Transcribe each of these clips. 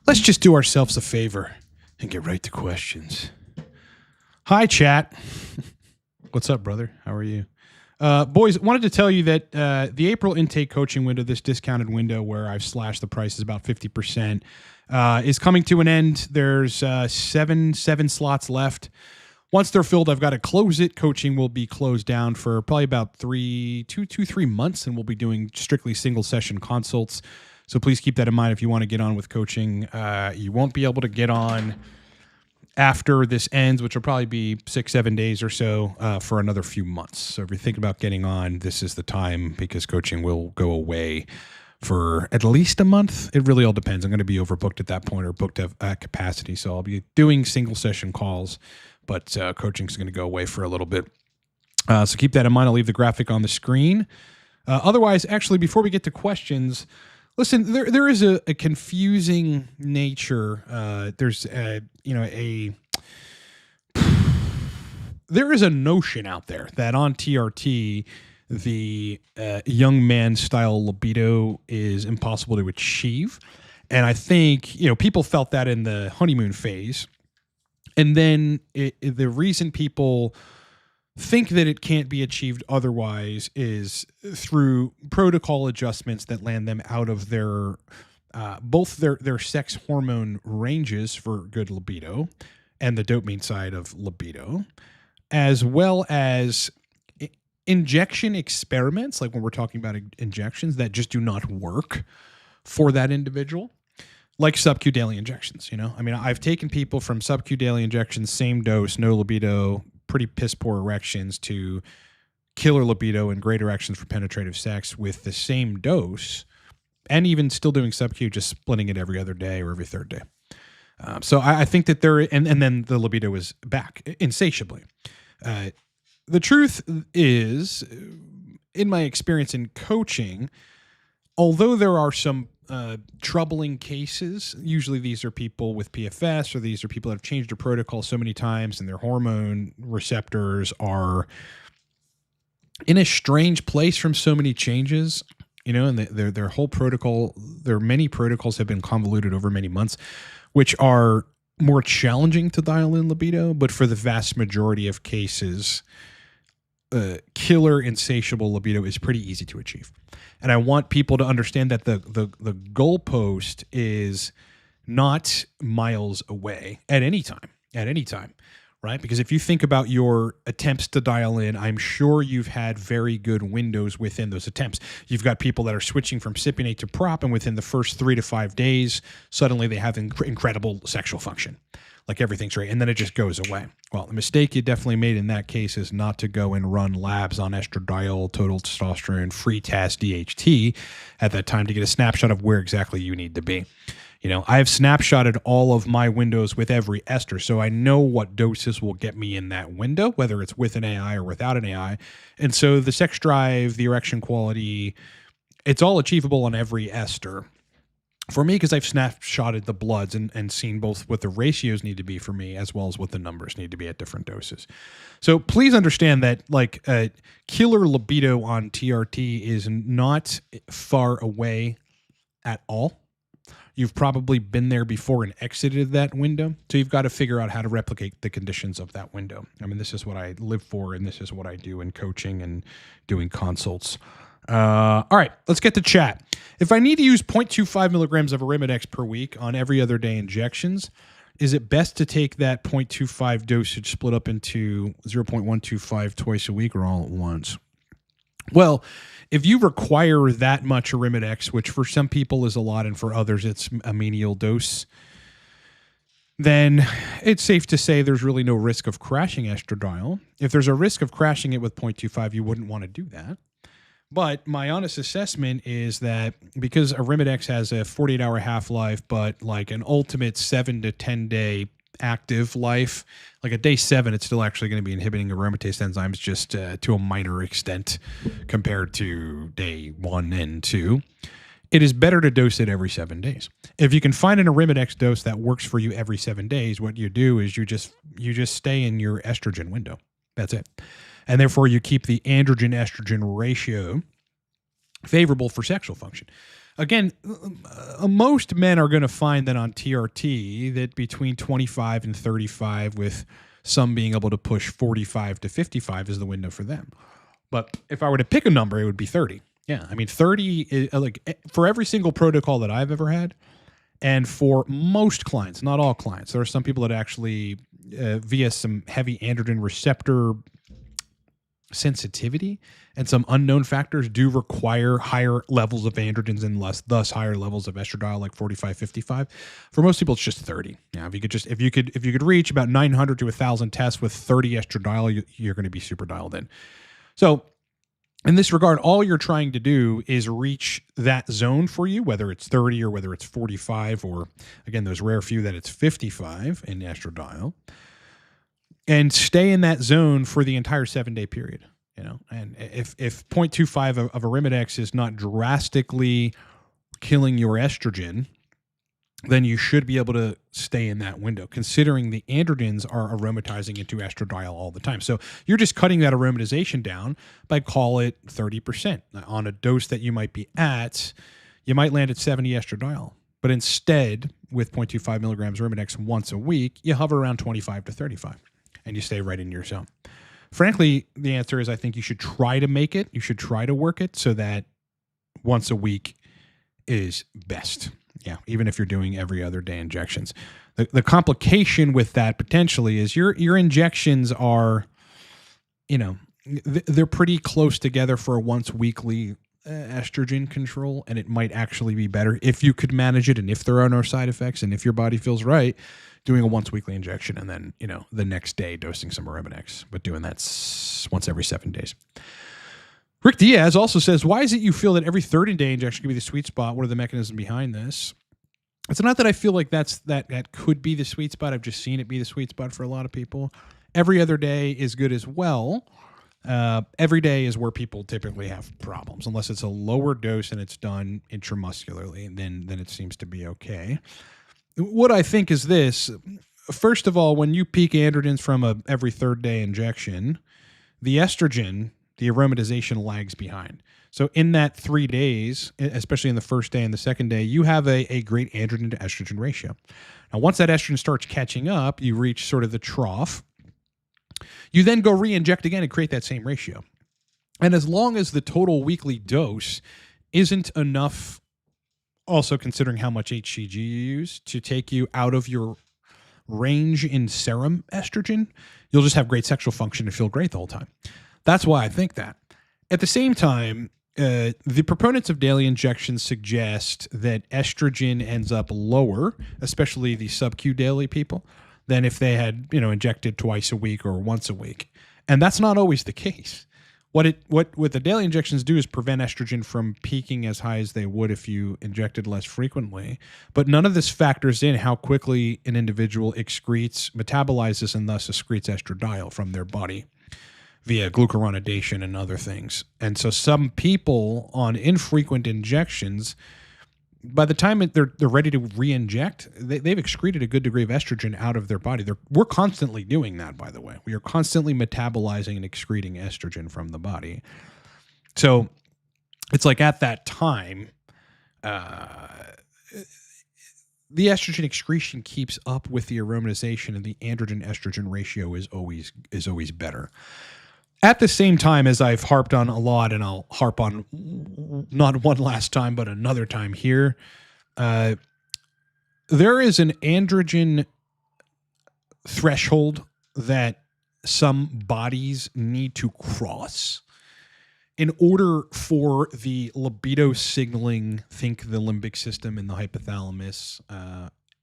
Let's just do ourselves a favor and get right to questions. Hi, chat. What's up, brother? How are you? Boys, wanted to tell you that the April intake coaching window, this discounted window where I've slashed the prices about 50%, is coming to an end. There's seven slots left. Once they're filled, I've got to close it. Coaching will be closed down for probably about 3 months, and we'll be doing strictly single session consults. So please keep that in mind if you want to get on with coaching. You won't be able to get on after this ends, which will probably be 6-7 days or so for another few months. So if you're thinking about getting on, this is the time because coaching will go away for at least a month. It really all depends. I'm going to be overbooked at that point or booked at capacity. So I'll be doing single session calls, but coaching is going to go away for a little bit. So keep that in mind. I'll leave the graphic on the screen. Otherwise, actually, before we get to questions, listen, there is a confusing nature. There is a notion out there that on TRT, the young man style libido is impossible to achieve. And I think, people felt that in the honeymoon phase. And then the reason people think that it can't be achieved otherwise is through protocol adjustments that land them out of their both their sex hormone ranges for good libido and the dopamine side of libido, as well as injection experiments, like when we're talking about injections that just do not work for that individual, like sub-Q daily injections. I've taken people from sub-Q daily injections, same dose, no libido, pretty piss poor erections, to killer libido and great erections for penetrative sex with the same dose, and even still doing sub-Q, just splitting it every other day or every third day. So I think that and then the libido is back insatiably. The truth is, in my experience in coaching, although there are some troubling cases, usually these are people with PFS, or these are people that have changed their protocol so many times and their hormone receptors are in a strange place from so many changes, and their whole protocol, their many protocols have been convoluted over many months, which are more challenging to dial in libido. But for the vast majority of cases, killer insatiable libido is pretty easy to achieve. And I want people to understand that the goalpost is not miles away at any time, right? Because if you think about your attempts to dial in, I'm sure you've had very good windows within those attempts. You've got people that are switching from cypionate to prop, and within the first 3 to 5 days, suddenly they have incredible sexual function. Like everything's right, and then it just goes away. Well, the mistake you definitely made in that case is not to go and run labs on estradiol, total testosterone, free TAS, DHT at that time to get a snapshot of where exactly you need to be. I've snapshotted all of my windows with every ester, so I know what doses will get me in that window, whether it's with an AI or without an AI. And so the sex drive, the erection quality, it's all achievable on every ester. For me, because I've snapshotted the bloods and seen both what the ratios need to be for me as well as what the numbers need to be at different doses. So please understand that killer libido on TRT is not far away at all. You've probably been there before and exited that window. So you've got to figure out how to replicate the conditions of that window. This is what I live for, and this is what I do in coaching and doing consults. All right, let's get to chat. If I need to use 0.25 milligrams of Arimidex per week on every other day injections, is it best to take that 0.25 dosage split up into 0.125 twice a week or all at once? Well, if you require that much Arimidex, which for some people is a lot and for others it's a menial dose, then it's safe to say there's really no risk of crashing estradiol. If there's a risk of crashing it with 0.25, you wouldn't want to do that. But my honest assessment is that because Arimidex has a 48-hour half-life, but like an ultimate 7 to 10 day active life, like at day 7, it's still actually going to be inhibiting aromatase enzymes just to a minor extent compared to day 1 and 2. It is better to dose it every 7 days. If you can find an Arimidex dose that works for you every 7 days, what you do is you just stay in your estrogen window. That's it. And therefore you keep the androgen-estrogen ratio favorable for sexual function. again, most men are going to find that on TRT that between 25 and 35, with some being able to push 45 to 55 is the window for them. But if I were to pick a number, it would be 30. Yeah, I mean, 30 is like for every single protocol that I've ever had, and for most clients, not all clients, there are some people that actually, via some heavy androgen receptor sensitivity and some unknown factors, do require higher levels of androgens and thus higher levels of estradiol, like 45, 55. For most people, it's just 30. Yeah, if you could reach about 900 to 1,000 tests with 30 estradiol, you're going to be super dialed in. So in this regard, all you're trying to do is reach that zone for you, whether it's 30 or whether it's 45, or again, those rare few that it's 55 in estradiol, and stay in that zone for the entire 7-day period. And if 0.25 of Arimidex is not drastically killing your estrogen, then you should be able to stay in that window, considering the androgens are aromatizing into estradiol all the time. So you're just cutting that aromatization down by, call it 30%. On a dose that you might be at, you might land at 70 estradiol. But instead, with 0.25 milligrams Arimidex once a week, you hover around 25 to 35, and you stay right in your zone. Frankly, the answer is I think you should try to make it. You should try to work it so that once a week is best. Yeah, even if you're doing every other day injections. The complication with that potentially is your injections are, they're pretty close together for a once weekly estrogen control, and it might actually be better if you could manage it and if there are no side effects and if your body feels right, doing a once weekly injection and then, the next day dosing some Arimidex, but doing that once every 7 days. Rick Diaz also says, why is it you feel that every 30-day injection could be the sweet spot? What are the mechanisms behind this? It's not that I feel like that could be the sweet spot. I've just seen it be the sweet spot for a lot of people. Every other day is good as well. Every day is where people typically have problems, unless it's a lower dose and it's done intramuscularly, and then it seems to be okay. What I think is this. First of all, when you peak androgens from a every third day injection, the estrogen, the aromatization lags behind. So in that 3 days, especially in the first day and the second day, you have a great androgen to estrogen ratio. Now, once that estrogen starts catching up, you reach sort of the trough. You then go re-inject again and create that same ratio. And as long as the total weekly dose isn't enough, also considering how much HCG you use, to take you out of your range in serum estrogen, you'll just have great sexual function and feel great the whole time. That's why I think that. At the same time, the proponents of daily injections suggest that estrogen ends up lower, especially the sub-Q daily people, than if they had, injected twice a week or once a week. And that's not always the case. What the daily injections do is prevent estrogen from peaking as high as they would if you injected less frequently. But none of this factors in how quickly an individual metabolizes, and thus excretes estradiol from their body via glucuronidation and other things. And so some people on infrequent injections, by the time they're ready to re-inject, they've excreted a good degree of estrogen out of their body. We're constantly doing that, by the way. We are constantly metabolizing and excreting estrogen from the body. So it's like at that time, the estrogen excretion keeps up with the aromatization, and the androgen-estrogen ratio is always better. At the same time, as I've harped on a lot, and I'll harp on not one last time, but another time here, there is an androgen threshold that some bodies need to cross in order for the libido signaling, think the limbic system and the hypothalamus,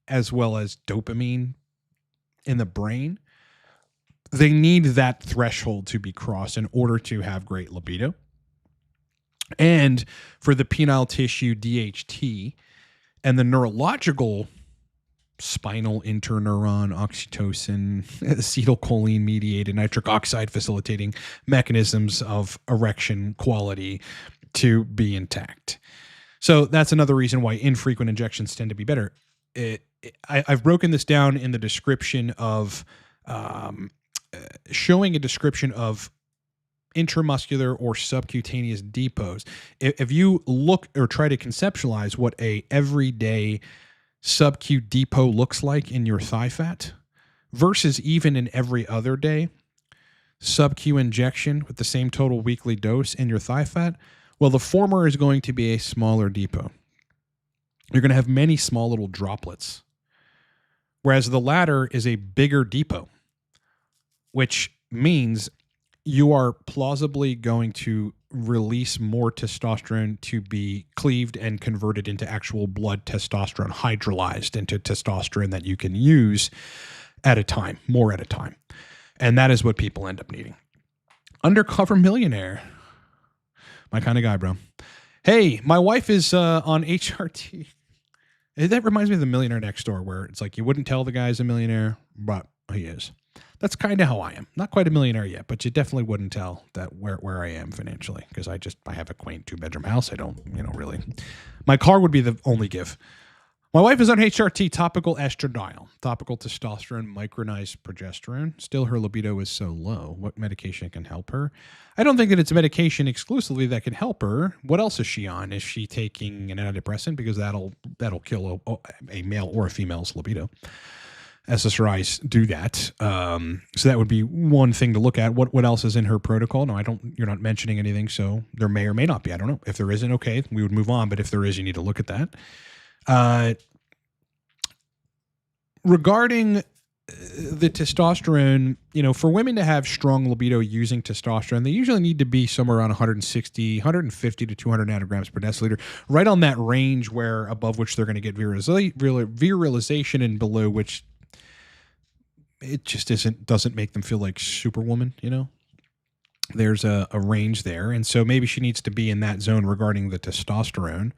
as well as dopamine in the brain. They need that threshold to be crossed in order to have great libido. And for the penile tissue DHT and the neurological spinal interneuron oxytocin, acetylcholine mediated nitric oxide facilitating mechanisms of erection quality to be intact. So that's another reason why infrequent injections tend to be better. I've broken this down in the description of showing a description of intramuscular or subcutaneous depots. If you look or try to conceptualize what a everyday subcu depot looks like in your thigh fat versus even an every other day subcu injection with the same total weekly dose in your thigh fat, well, the former is going to be a smaller depot. You're going to have many small little droplets, whereas the latter is a bigger depot, which means you are plausibly going to release more testosterone to be cleaved and converted into actual blood testosterone, hydrolyzed into testosterone that you can use at a time, more at a time. And that is what people end up needing. Undercover millionaire. My kind of guy, bro. Hey, my wife is on HRT. That reminds me of The Millionaire Next Door, where it's like you wouldn't tell the guy's a millionaire, but he is. That's kind of how I am. Not quite a millionaire yet, but you definitely wouldn't tell that where I am financially, because I have a quaint 2-bedroom house. I don't, really. My car would be the only give. My wife is on HRT, topical estradiol, topical testosterone, micronized progesterone. Still, her libido is so low. What medication can help her? I don't think that it's medication exclusively that can help her. What else is she on? Is she taking an antidepressant? Because that'll kill a male or a female's libido. SSRIs do that. So that would be one thing to look at. What else is in her protocol? No, you're not mentioning anything, so there may or may not be. I don't know. If there isn't, okay, we would move on. But if there is, you need to look at that. Regarding the testosterone, for women to have strong libido using testosterone, they usually need to be somewhere around 150 to 200 nanograms per deciliter, right on that range where above which they're going to get virilization and below which it just doesn't make them feel like superwoman, There's a range there. And so maybe she needs to be in that zone regarding the testosterone.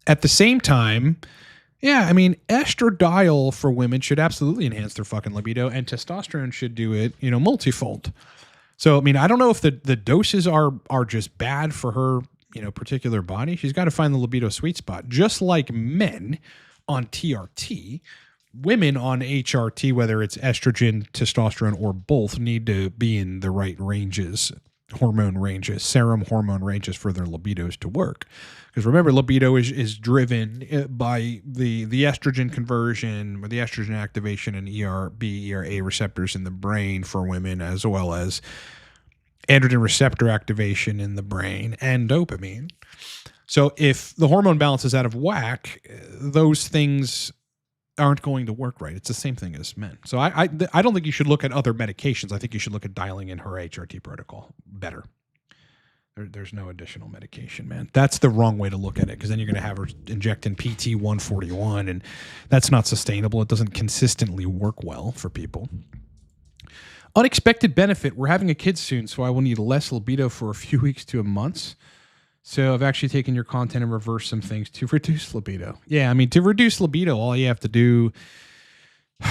At the same time, estradiol for women should absolutely enhance their fucking libido, and testosterone should do it, multifold. So, I don't know if the doses are just bad for her, particular body. She's got to find the libido sweet spot. Just like men on TRT, women on HRT, whether it's estrogen, testosterone, or both, need to be in the right ranges, hormone ranges, serum hormone ranges for their libidos to work. Because remember, libido is driven by the estrogen conversion or the estrogen activation in ERA receptors in the brain for women, as well as androgen receptor activation in the brain and dopamine. So if the hormone balance is out of whack, those things aren't going to work right. It's the same thing as men. So I don't think you should look at other medications. I think you should look at dialing in her HRT protocol better. There's no additional medication, man. That's the wrong way to look at it, because then you're going to have her injecting PT 141, and that's not sustainable. It doesn't consistently work well for people. Unexpected benefit. We're having a kid soon, so I will need less libido for a few weeks to a month. So I've actually taken your content and reversed some things to reduce libido. Yeah, to reduce libido, all you have to do,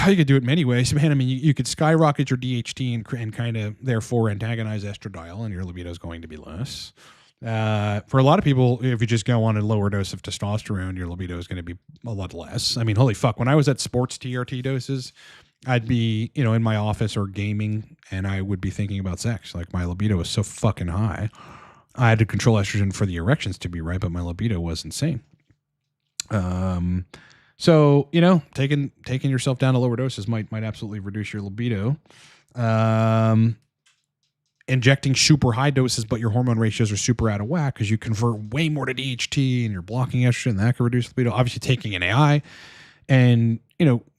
you could do it many ways, man. You could skyrocket your DHT and kind of therefore antagonize estradiol, and your libido is going to be less. For a lot of people, if you just go on a lower dose of testosterone, your libido is going to be a lot less. Holy fuck. When I was at sports TRT doses, I'd be, in my office or gaming, and I would be thinking about sex. Like, my libido was so fucking high. I had to control estrogen for the erections to be right, but my libido was insane. So, taking yourself down to lower doses might absolutely reduce your libido. Injecting super high doses, but your hormone ratios are super out of whack because you convert way more to DHT and you're blocking estrogen, that can reduce libido. Obviously, taking an AI and,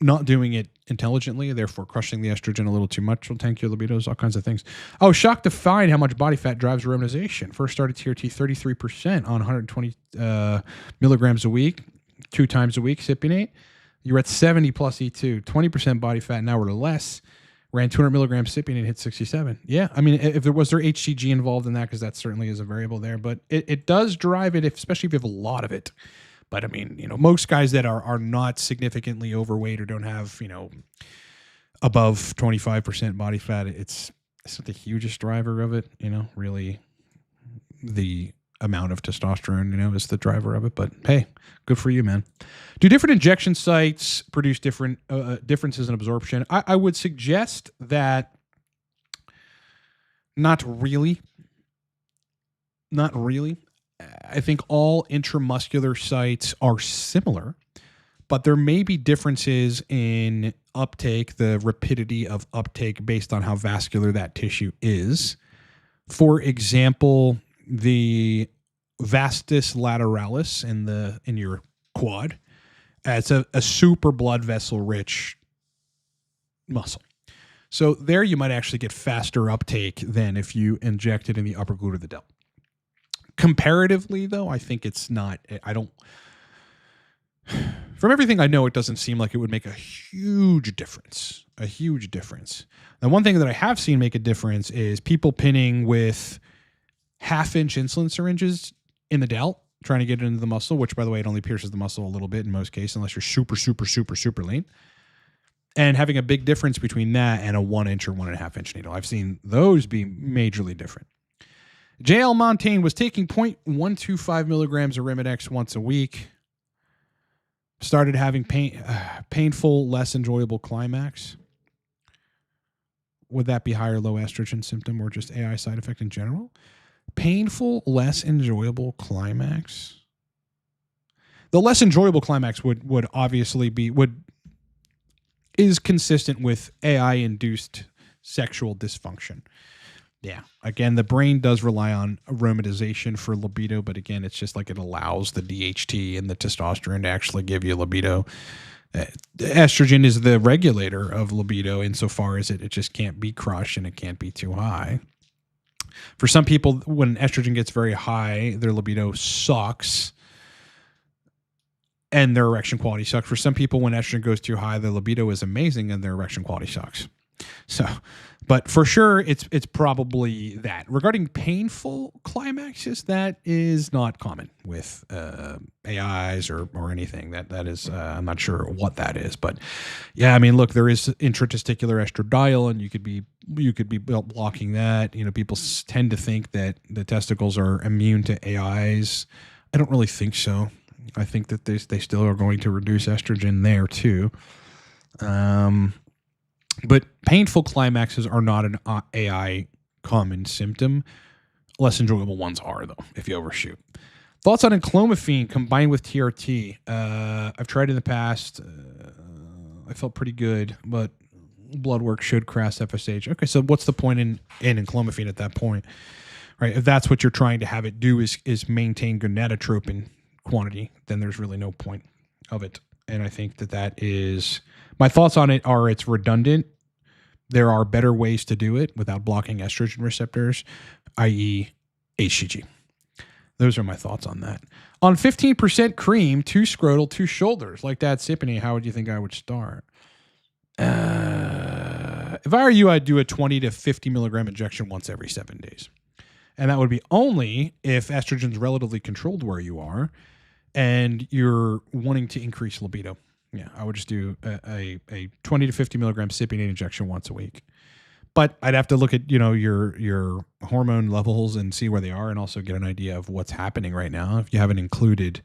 not doing it intelligently, therefore crushing the estrogen a little too much will tank your libidos, all kinds of things. Oh, shocked to find how much body fat drives aromatization. First started TRT 33% on 120 milligrams a week, 2 times a week, cypionate. You're at 70 plus E2, 20% body fat an hour or less. Ran 200 milligrams cypionate, hit 67. Yeah, if there was HCG involved in that, because that certainly is a variable there, but it does drive it, especially if you have a lot of it. But most guys that are not significantly overweight or don't have, above 25% body fat, it's not the hugest driver of it, really the amount of testosterone, is the driver of it. But hey, good for you, man. Do different injection sites produce different differences in absorption? I would suggest that Not really. Not really. I think all intramuscular sites are similar, but there may be differences in uptake, the rapidity of uptake based on how vascular that tissue is. For example, the vastus lateralis in your quad, it's a super blood vessel rich muscle. So there you might actually get faster uptake than if you inject it in the upper glute of the delt. Comparatively, though, I think it's not. From everything I know, it doesn't seem like it would make a huge difference. A huge difference. And one thing that I have seen make a difference is people pinning with half-inch insulin syringes in the delt, trying to get it into the muscle, which, by the way, it only pierces the muscle a little bit in most cases, unless you're super, super, super, super lean. And having a big difference between that and a 1-inch or 1.5-inch needle. I've seen those be majorly different. J.L. Montaigne was taking 0.125 milligrams of Arimidex once a week. Started having painful, less enjoyable climax. Would that be high or low estrogen symptom or just AI side effect in general? Painful, less enjoyable climax. The less enjoyable climax would obviously be is consistent with AI-induced sexual dysfunction. Yeah. Again, the brain does rely on aromatization for libido, but again, it's just like it allows the DHT and the testosterone to actually give you libido. Estrogen is the regulator of libido insofar as it just can't be crushed and it can't be too high. For some people, when estrogen gets very high, their libido sucks and their erection quality sucks. For some people, when estrogen goes too high, their libido is amazing and their erection quality sucks. So, but for sure, it's probably that. Regarding painful climaxes, that is not common with AIs or anything. That is, I'm not sure what that is, but yeah, I mean, look, there is intratesticular estradiol, and you could be blocking that. You know, people tend to think that the testicles are immune to AIs. I don't really think so. I think that they still are going to reduce estrogen there too. But painful climaxes are not an AI common symptom. Less enjoyable ones are, though, if you overshoot. Thoughts on Enclomiphene combined with TRT? I've tried in the past. I felt pretty good, but Bloodwork showed crass FSH. Okay, so what's the point in Enclomiphene at that point? Right? If that's what you're trying to have it do is maintain gonadotropin quantity, then there's really no point of it. And I think that is... My thoughts on it are it's redundant. There are better ways to do it without blocking estrogen receptors, i.e. HCG. Those are my thoughts on that. On 15% cream, 2 scrotal, 2 shoulders, like that Sipony, how would you think I would start? If I were you, I'd do a 20 to 50 milligram injection once every 7 days. And that would be only if estrogen's relatively controlled where you are and you're wanting to increase libido. Yeah, I would just do a 20 to 50 milligram cypionate injection once a week. But I'd have to look at, your hormone levels and see where they are and also get an idea of what's happening right now if you haven't included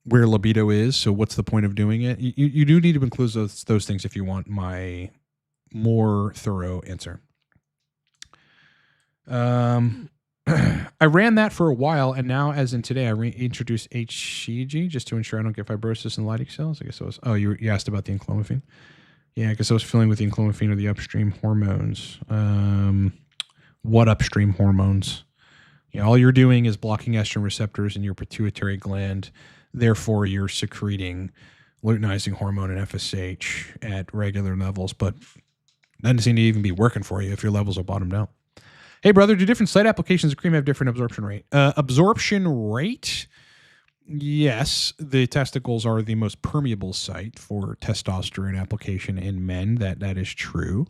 where libido is. So what's the point of doing it? You do need to include those things if you want my more thorough answer. I ran that for a while, and now, as in today, I reintroduced HCG just to ensure I don't get fibrosis in Leydig cells. I guess it was. Oh, you asked about the Enclomiphene. Yeah, I guess I was filling with the Enclomiphene or the upstream hormones. What upstream hormones? Yeah, all you're doing is blocking estrogen receptors in your pituitary gland. Therefore, you're secreting luteinizing hormone and FSH at regular levels, but that doesn't seem to even be working for you if your levels are bottomed out. Hey, brother, do different site applications of cream have different absorption rate? Absorption rate? Yes, the testicles are the most permeable site for testosterone application in men. That is true.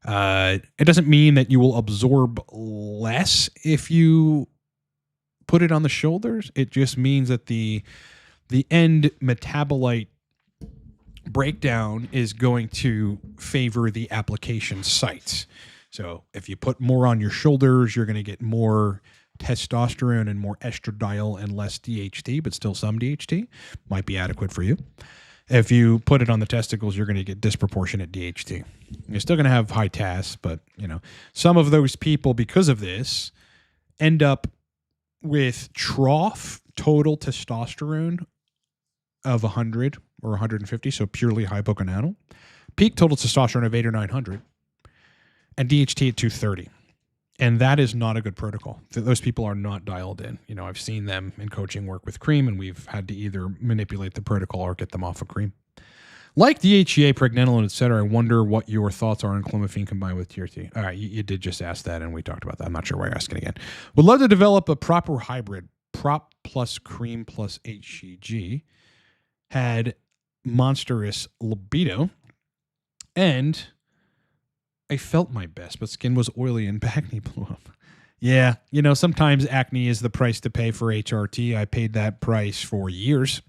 It doesn't mean that you will absorb less if you put it on the shoulders. It just means that the end metabolite breakdown is going to favor the application sites. So if you put more on your shoulders, you're going to get more testosterone and more estradiol and less DHT, but still some DHT might be adequate for you. If you put it on the testicles, you're going to get disproportionate DHT. You're still going to have high TAS, but some of those people, because of this, end up with trough total testosterone of 100 or 150, so purely hypogonadal, peak total testosterone of 800 or 900, and DHT at 230. And that is not a good protocol. Those people are not dialed in. I've seen them in coaching work with cream, and we've had to either manipulate the protocol or get them off of cream. Like DHEA, pregnenolone, et cetera, I wonder what your thoughts are on Enclomiphene combined with TRT. All right, you did just ask that, and we talked about that. I'm not sure why you're asking again. Would love to develop a proper hybrid, prop plus cream plus HCG. Had monstrous libido, and I felt my best, but skin was oily and acne blew up. Yeah, sometimes acne is the price to pay for HRT. I paid that price for years.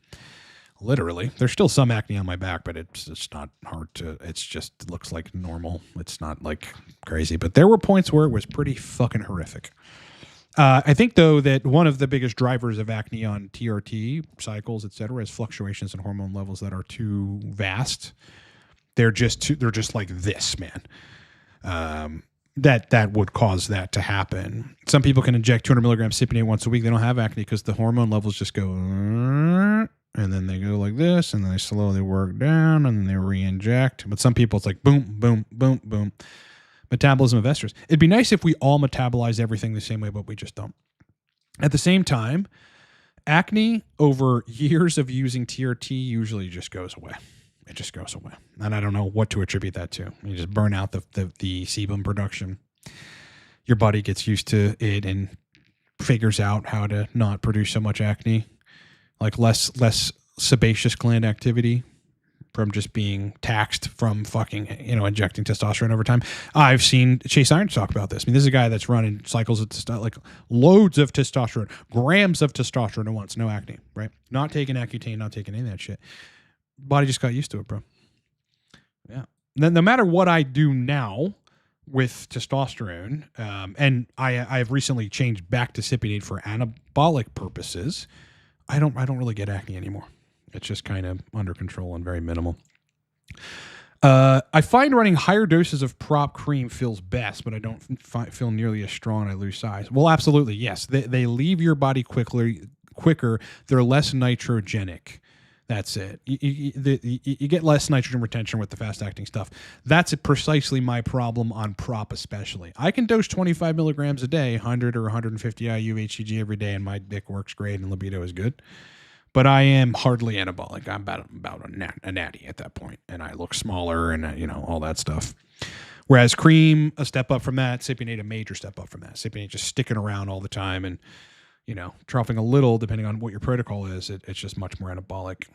Literally. There's still some acne on my back, but it's not hard to, it looks like normal. It's not like crazy, but there were points where it was pretty fucking horrific. I think, though, that one of the biggest drivers of acne on TRT cycles, et cetera, is fluctuations in hormone levels that are too vast. They're just like this, man. That would cause that to happen. Some people can inject 200 milligrams cypionate once a week. They don't have acne because the hormone levels just go, and then they go like this, and then they slowly work down, and then they re-inject. But some people, it's like boom, boom, boom, boom. Metabolism of esters. It'd be nice if we all metabolize everything the same way, but we just don't. At the same time, acne over years of using TRT usually just goes away. It just goes away. And I don't know what to attribute that to. You just burn out the sebum production. Your body gets used to it and figures out how to not produce so much acne, like less sebaceous gland activity from just being taxed from fucking, injecting testosterone over time. I've seen Chase Irons talk about this. I mean, this is a guy that's running cycles of like loads of testosterone, grams of testosterone at once, no acne, right? Not taking Accutane, not taking any of that shit. Body just got used to it, bro. Yeah. No matter what I do now with testosterone, and I've recently changed back to cypionate for anabolic purposes, I don't really get acne anymore. It's just kind of under control and very minimal. I find running higher doses of prop cream feels best, but I don't feel nearly as strong and I lose size. Well, absolutely, yes. They leave your body quicker. They're less nitrogenic. That's it. You get less nitrogen retention with the fast-acting stuff. That's precisely my problem on prop especially. I can dose 25 milligrams a day, 100 or 150 IU HCG every day, and my dick works great and libido is good. But I am hardly anabolic. I'm about a natty at that point, and I look smaller and, all that stuff. Whereas cream, a step up from that. Cypionate, a major step up from that. Cypionate just sticking around all the time and, troughing a little depending on what your protocol is. It's just much more anabolic.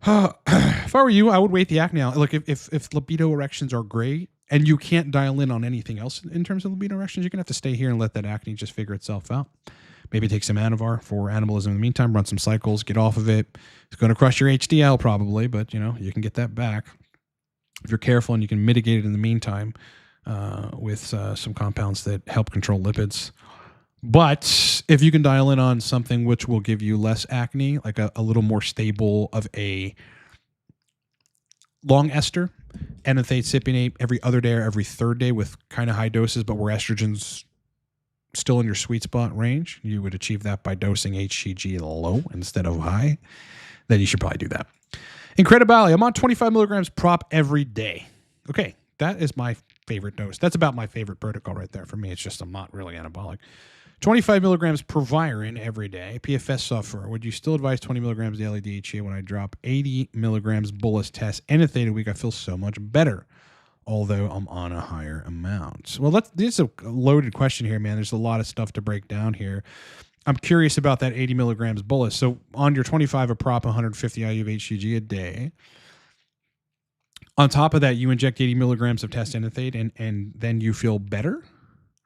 If I were you, I would wait the acne out. Look, if libido erections are great and you can't dial in on anything else in terms of libido erections, you're going to have to stay here and let that acne just figure itself out. Maybe take some Anavar for Anabolism in the meantime, run some cycles, get off of it. It's going to crush your HDL probably, but, you can get that back. If you're careful and you can mitigate it in the meantime with some compounds that help control lipids. But if you can dial in on something which will give you less acne, like a little more stable of a long ester, enanthate, cypionate every other day or every third day with kind of high doses, but where estrogen's still in your sweet spot range, you would achieve that by dosing HCG low instead of high, then you should probably do that. Incredibile, I'm on 25 milligrams prop every day. Okay, that is my favorite dose. That's about my favorite protocol right there. For me, it's just I'm not really anabolic. 25 milligrams per Virin every day. PFS sufferer. Would you still advise 20 milligrams daily DHEA when I drop 80 milligrams bolus test enanthate a week? I feel so much better, although I'm on a higher amount. Well, this is a loaded question here, man. There's a lot of stuff to break down here. I'm curious about that 80 milligrams bolus. So on your 25 of prop, 150 IU of HCG a day. On top of that, you inject 80 milligrams of test enanthate and then you feel better?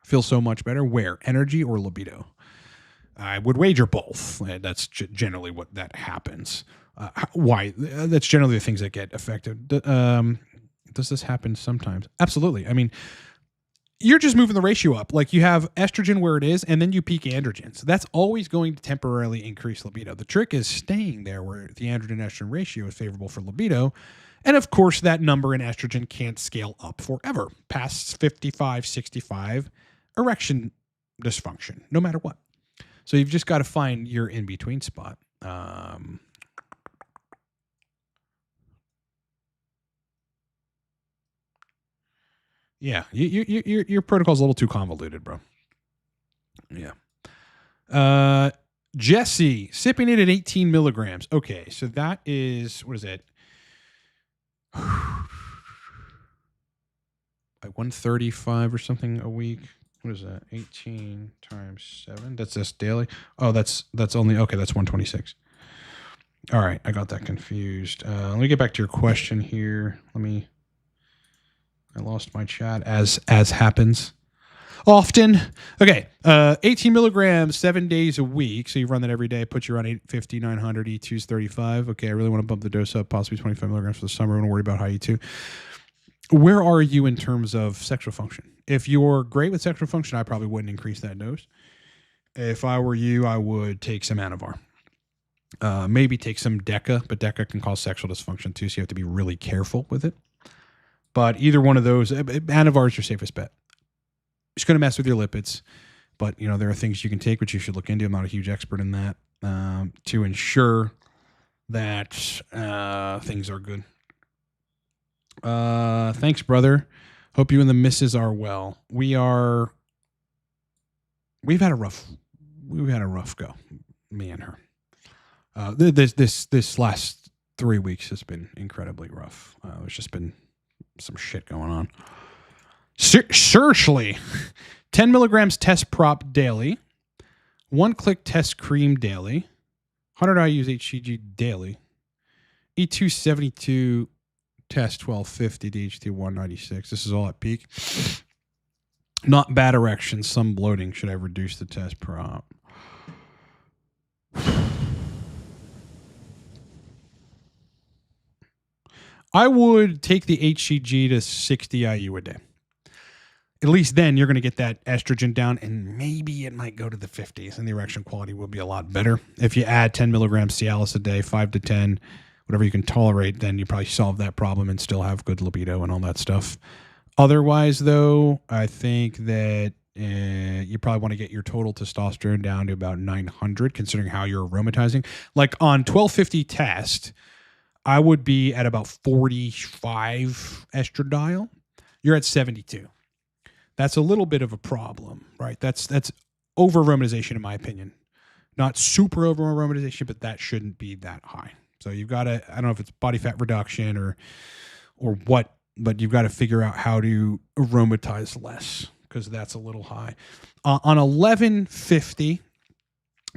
Feel so much better? Where? Energy or libido? I would wager both. That's generally what that happens. Why? That's generally the things that get affected. Does this happen sometimes? Absolutely. I mean, you're just moving the ratio up. Like you have estrogen where it is, and then you peak androgen. So that's always going to temporarily increase libido. The trick is staying there where the androgen-estrogen ratio is favorable for libido. And of course, that number in estrogen can't scale up forever. Past 55, 65, erection dysfunction, no matter what. So you've just got to find your in-between spot. Yeah, your protocol's a little too convoluted, bro. Yeah. Jesse, sipping it at 18 milligrams. Okay, so that is, what is it? Like 135 or something a week. What is that? 18 times 7. That's this daily. Oh, that's only, okay, that's 126. All right, I got that confused. Let me get back to your question here. I lost my chat as happens often. Okay, 18 milligrams, 7 days a week. So you run that every day, puts you around 850, 900, E2's 35. Okay, I really want to bump the dose up, possibly 25 milligrams for the summer. I don't worry about high E2. Where are you in terms of sexual function? If you're great with sexual function, I probably wouldn't increase that dose. If I were you, I would take some Anavar. Maybe take some Deca, but Deca can cause sexual dysfunction too, so you have to be really careful with it. But either one of those, Anavar is your safest bet. It's going to mess with your lipids, but there are things you can take which you should look into. I'm not a huge expert in that, to ensure that things are good. Thanks, brother. Hope you and the missus are well. We've had a rough go, me and her. This last 3 weeks has been incredibly rough. There's just been some shit going on. Seriously, 10 milligrams test prop daily, 1-click test cream daily, 100 IU's HCG daily, E2 72 test 1250, DHT 196. This is all at peak. Not bad erections, some bloating. Should I reduce the test prop? I would take the HCG to 60 IU a day. At least then you're going to get that estrogen down, and maybe it might go to the 50s, and the erection quality will be a lot better. If you add 10 milligrams Cialis a day, 5 to 10, whatever you can tolerate, then you probably solve that problem and still have good libido and all that stuff. Otherwise, though, I think that you probably want to get your total testosterone down to about 900, considering how you're aromatizing. Like on 1250 test, I would be at about 45 estradiol. You're at 72. That's a little bit of a problem, right? That's over aromatization in my opinion. Not super over aromatization, but that shouldn't be that high. So you've got to, I don't know if it's body fat reduction or what, but you've got to figure out how to aromatize less, because that's a little high. On 1150,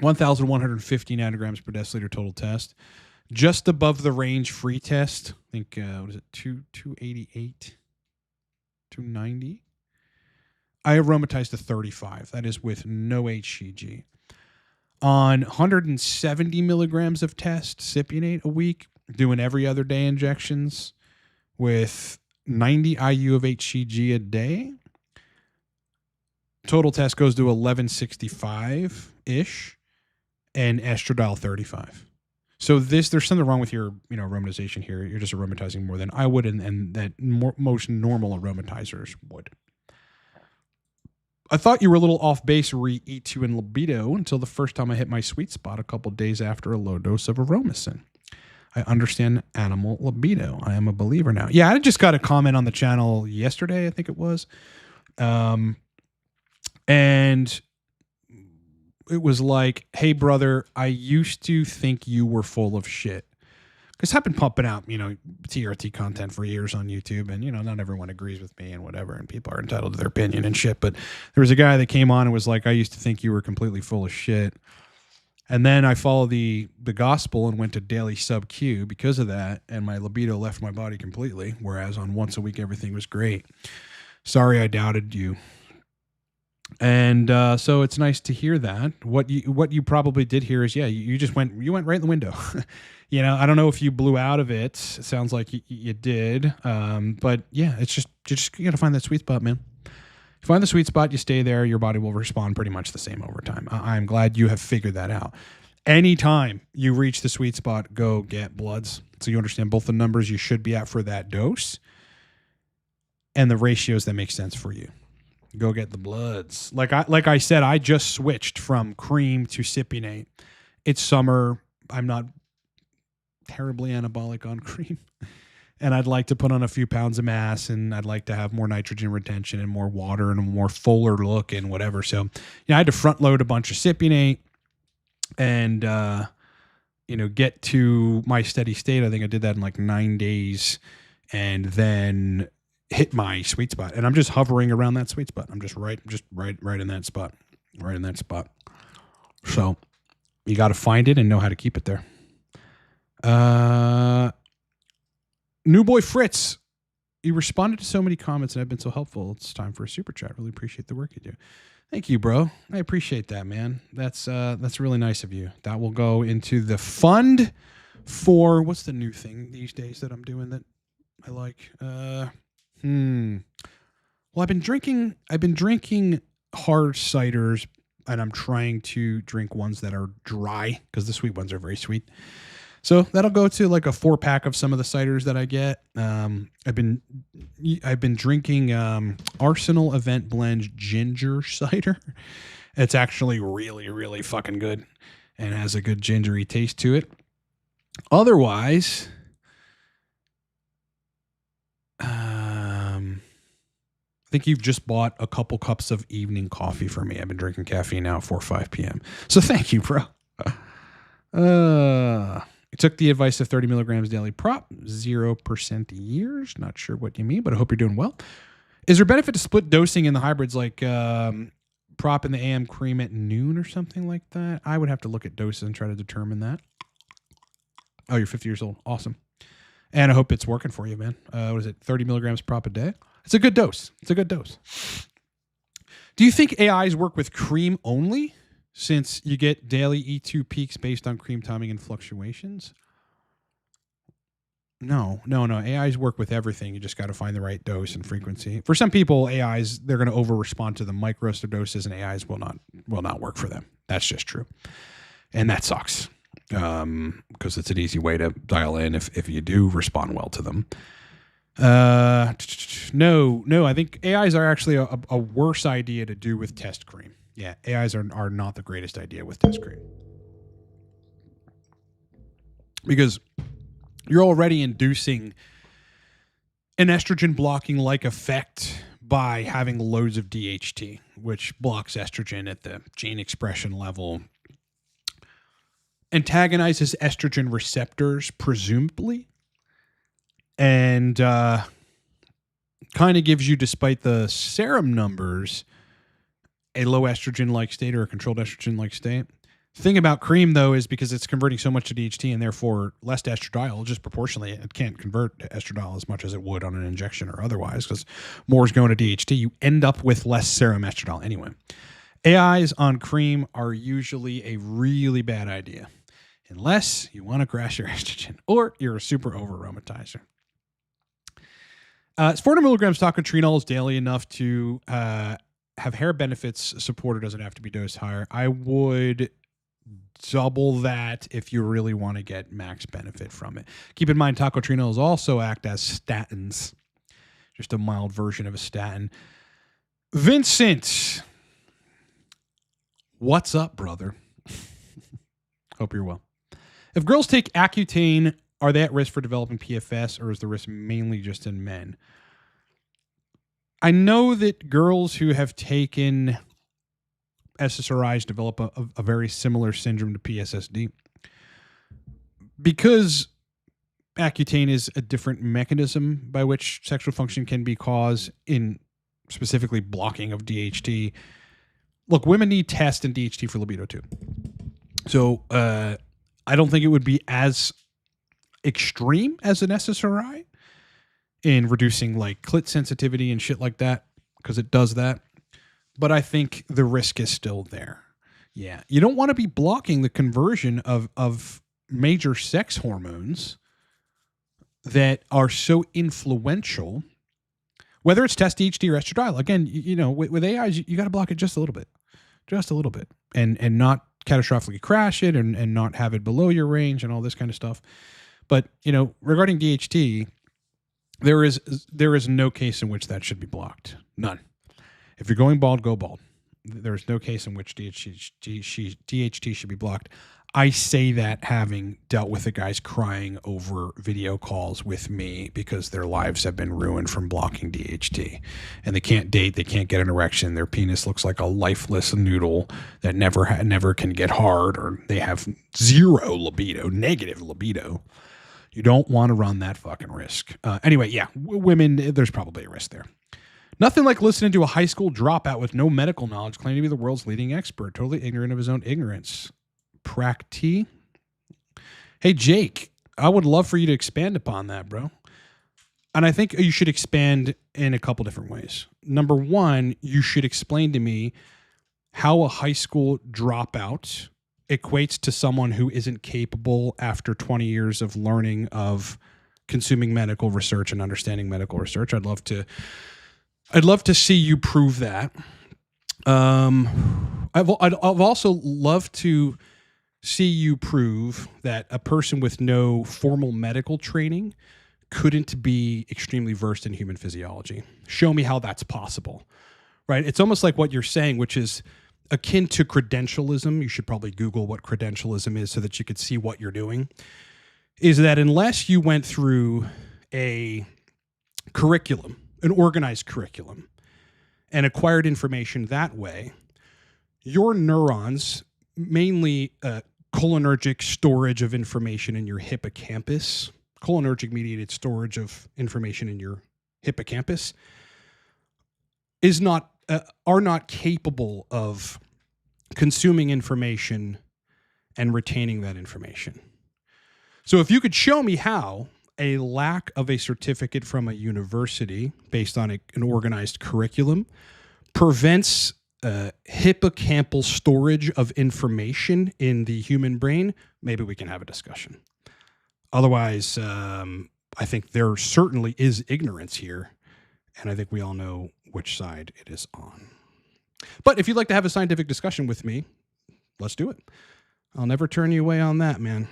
1,150 nanograms per deciliter total test. Just above the range free test, I think, what is it, 288, 290? I aromatized to 35. That is with no HCG. On 170 milligrams of test, cypionate a week, doing every other day injections with 90 IU of HCG a day. Total test goes to 1165-ish and estradiol 35. So there's something wrong with your aromatization here. You're just aromatizing more than I would, and that most normal aromatizers would. I thought you were a little off base re E2 and libido until the first time I hit my sweet spot a couple days after a low dose of Aromacin. I understand animal libido. I am a believer now. Yeah, I just got a comment on the channel yesterday, I think it was. And it was like, hey, brother, I used to think you were full of shit. Because I've been pumping out, TRT content for years on YouTube, and, not everyone agrees with me and whatever, and people are entitled to their opinion and shit. But there was a guy that came on and was like, I used to think you were completely full of shit. And then I followed the gospel and went to daily sub-Q because of that, and my libido left my body completely, whereas on once a week, everything was great. Sorry I doubted you. And so it's nice to hear that. What you probably did here is, you just went right in the window. I don't know if you blew out of it. It sounds like you did. But yeah, it's just you got to find that sweet spot, man. Find the sweet spot, you stay there, your body will respond pretty much the same over time. I'm glad you have figured that out. Anytime you reach the sweet spot, go get bloods. So you understand both the numbers you should be at for that dose and the ratios that make sense for you. Go get the bloods. Like I said, I just switched from cream to cypionate. It's summer. I'm not terribly anabolic on cream. And I'd like to put on a few pounds of mass, and I'd like to have more nitrogen retention and more water and a more fuller look and whatever. So, I had to front load a bunch of cypionate and, get to my steady state. I think I did that in like 9 days and then hit my sweet spot. And I'm just hovering around that sweet spot. I'm just right in that spot, right in that spot. So you got to find it and know how to keep it there. New boy Fritz, you responded to so many comments and have been so helpful. It's time for a super chat. Really appreciate the work you do. Thank you, bro. I appreciate that, man. That's really nice of you. That will go into the fund for, what's the new thing these days that I'm doing that I like? Well, I've been drinking hard ciders, and I'm trying to drink ones that are dry because the sweet ones are very sweet. So that'll go to like a 4-pack of some of the ciders that I get. I've been drinking Arsenal Event Blend ginger cider. It's actually really, really fucking good and has a good gingery taste to it. Otherwise, I think you've just bought a couple cups of evening coffee for me. I've been drinking caffeine now at 4 or 5 p.m. So thank you, bro. I took the advice of 30 milligrams daily prop, 0% years. Not sure what you mean, but I hope you're doing well. Is there benefit to split dosing in the hybrids like prop in the AM, cream at noon or something like that? I would have to look at doses and try to determine that. Oh, you're 50 years old. Awesome. And I hope it's working for you, man. What is it? 30 milligrams prop a day? It's a good dose. It's a good dose. Do you think AIs work with cream only, since you get daily E2 peaks based on cream timing and fluctuations? No. AIs work with everything. You just got to find the right dose and frequency. For some people, AIs, they're going to over-respond to the microdoses, and AIs will not work for them. That's just true. And that sucks, because it's an easy way to dial in if you do respond well to them. No, I think AIs are actually a worse idea to do with test cream. Yeah, AIs are not the greatest idea with test cream. Because you're already inducing an estrogen blocking like effect by having loads of DHT, which blocks estrogen at the gene expression level, antagonizes estrogen receptors, presumably, and kind of gives you, despite the serum numbers, a low estrogen-like state or a controlled estrogen-like state. Thing about cream, though, is because it's converting so much to DHT and therefore less to estradiol, just proportionally, it can't convert to estradiol as much as it would on an injection or otherwise, because more is going to DHT. You end up with less serum estradiol anyway. AIs on cream are usually a really bad idea, unless you want to crash your estrogen or you're a super over-aromatizer. 400 milligrams tocotrienol is daily enough to have hair benefits supported. Doesn't have to be dosed higher. I would double that if you really want to get max benefit from it. Keep in mind, tocotrienols also act as statins, just a mild version of a statin. Vincent, what's up, brother? Hope you're well. If girls take Accutane, are they at risk for developing PFS, or is the risk mainly just in men? I know that girls who have taken SSRIs develop a very similar syndrome to PSSD. Because Accutane is a different mechanism by which sexual function can be caused, in specifically blocking of DHT. Look, women need test and DHT for libido too. So I don't think it would be as extreme as an SSRI in reducing like clit sensitivity and shit like that, because it does that. But I think the risk is still there. Yeah. You don't want to be blocking the conversion of major sex hormones that are so influential Whether it's test DHT or estradiol, again, with AIs, you got to block it just a little bit, and not catastrophically crash it and not have it below your range and all this kind of stuff. But, regarding DHT, there is no case in which that should be blocked. None. If you're going bald, go bald. There's no case in which DHT should be blocked. I say that having dealt with the guys crying over video calls with me because their lives have been ruined from blocking DHT. And they can't date, they can't get an erection, their penis looks like a lifeless noodle that never can get hard, or they have zero libido, negative libido. You don't want to run that fucking risk. Anyway, yeah, women, there's probably a risk there. Nothing like listening to a high school dropout with no medical knowledge claiming to be the world's leading expert, totally ignorant of his own ignorance. Practi. Hey, Jake, I would love for you to expand upon that, bro. And I think you should expand in a couple different ways. Number one, you should explain to me how a high school dropout equates to someone who isn't capable after 20 years of learning, of consuming medical research and understanding medical research. I'd love to see you prove that. I've also loved to see you prove that a person with no formal medical training couldn't be extremely versed in human physiology. Show me how that's possible, right? It's almost like what you're saying, which is akin to credentialism. You should probably Google what credentialism is so that you could see what you're doing. Is that unless you went through a curriculum, an organized curriculum, and acquired information that way, your neurons, mainly cholinergic storage of information in your hippocampus, cholinergic mediated storage of information in your hippocampus, are not capable of consuming information and retaining that information. So if you could show me how a lack of a certificate from a university based on an organized curriculum prevents hippocampal storage of information in the human brain, maybe we can have a discussion. Otherwise, I think there certainly is ignorance here, and I think we all know which side it is on. But if you'd like to have a scientific discussion with me, let's do it. I'll never turn you away on that, man.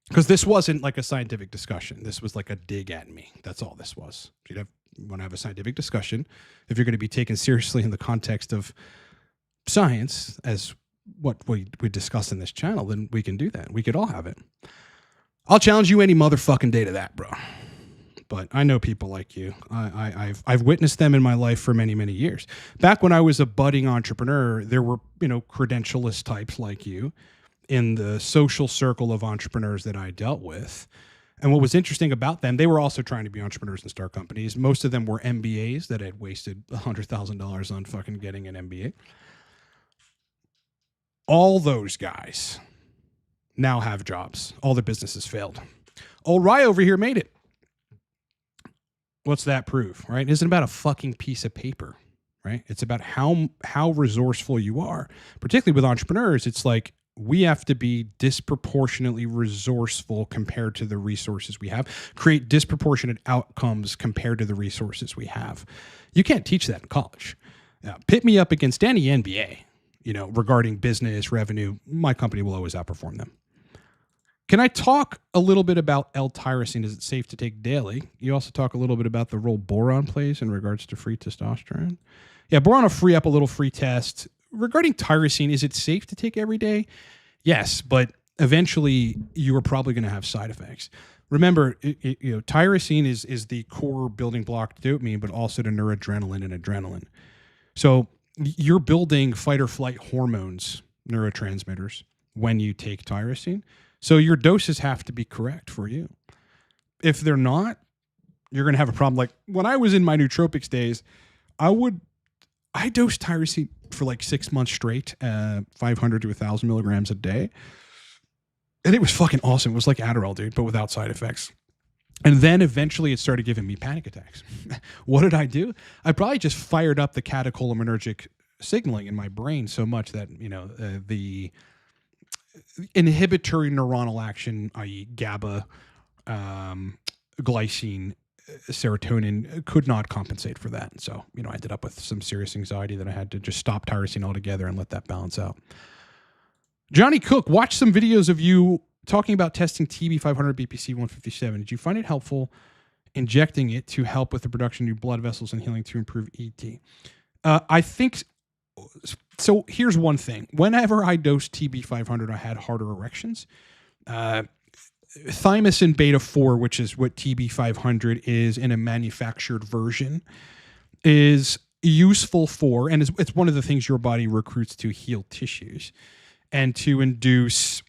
Because this wasn't like a scientific discussion. This was like a dig at me. That's all this was. You want to have a scientific discussion. If you're going to be taken seriously in the context of science, as what we discuss in this channel, then we can do that. We could all have it. I'll challenge you any motherfucking day to that, bro. But I know people like you. I've witnessed them in my life for many, many years. Back when I was a budding entrepreneur, there were, credentialist types like you in the social circle of entrepreneurs that I dealt with. And what was interesting about them, they were also trying to be entrepreneurs and start companies. Most of them were MBAs that had wasted $100,000 on fucking getting an MBA. All those guys now have jobs. All their businesses failed. Old Rye over here made it. What's that prove, right? It isn't about a fucking piece of paper, right? It's about how resourceful you are. Particularly with entrepreneurs, it's like we have to be disproportionately resourceful compared to the resources we have, create disproportionate outcomes compared to the resources we have. You can't teach that in college. Pit me up against any NBA, regarding business, revenue, my company will always outperform them. Can I talk a little bit about L-tyrosine? Is it safe to take daily? You also talk a little bit about the role boron plays in regards to free testosterone. Yeah, boron will free up a little free test. Regarding tyrosine, is it safe to take every day? Yes, but eventually you are probably going to have side effects. Remember, tyrosine is the core building block to dopamine, but also to noradrenaline and adrenaline. So you're building fight or flight hormones, neurotransmitters, when you take tyrosine. So your doses have to be correct for you. If they're not, you're going to have a problem. Like when I was in my nootropics days, I dosed tyrosine for like 6 months straight, 500 to 1,000 milligrams a day. And it was fucking awesome. It was like Adderall, dude, but without side effects. And then eventually it started giving me panic attacks. What did I do? I probably just fired up the catecholaminergic signaling in my brain so much that, the inhibitory neuronal action, i.e. GABA, glycine, serotonin could not compensate for that. And so, I ended up with some serious anxiety that I had to just stop tyrosine altogether and let that balance out. Johnny Cook, watch some videos of you talking about testing TB500 BPC 157. Did you find it helpful injecting it to help with the production of new blood vessels and healing to improve ET? I think so. Here's one thing. Whenever I dosed TB500, I had harder erections. Thymosin beta 4, which is what TB500 is in a manufactured version, is useful for, and it's one of the things your body recruits to heal tissues and to induce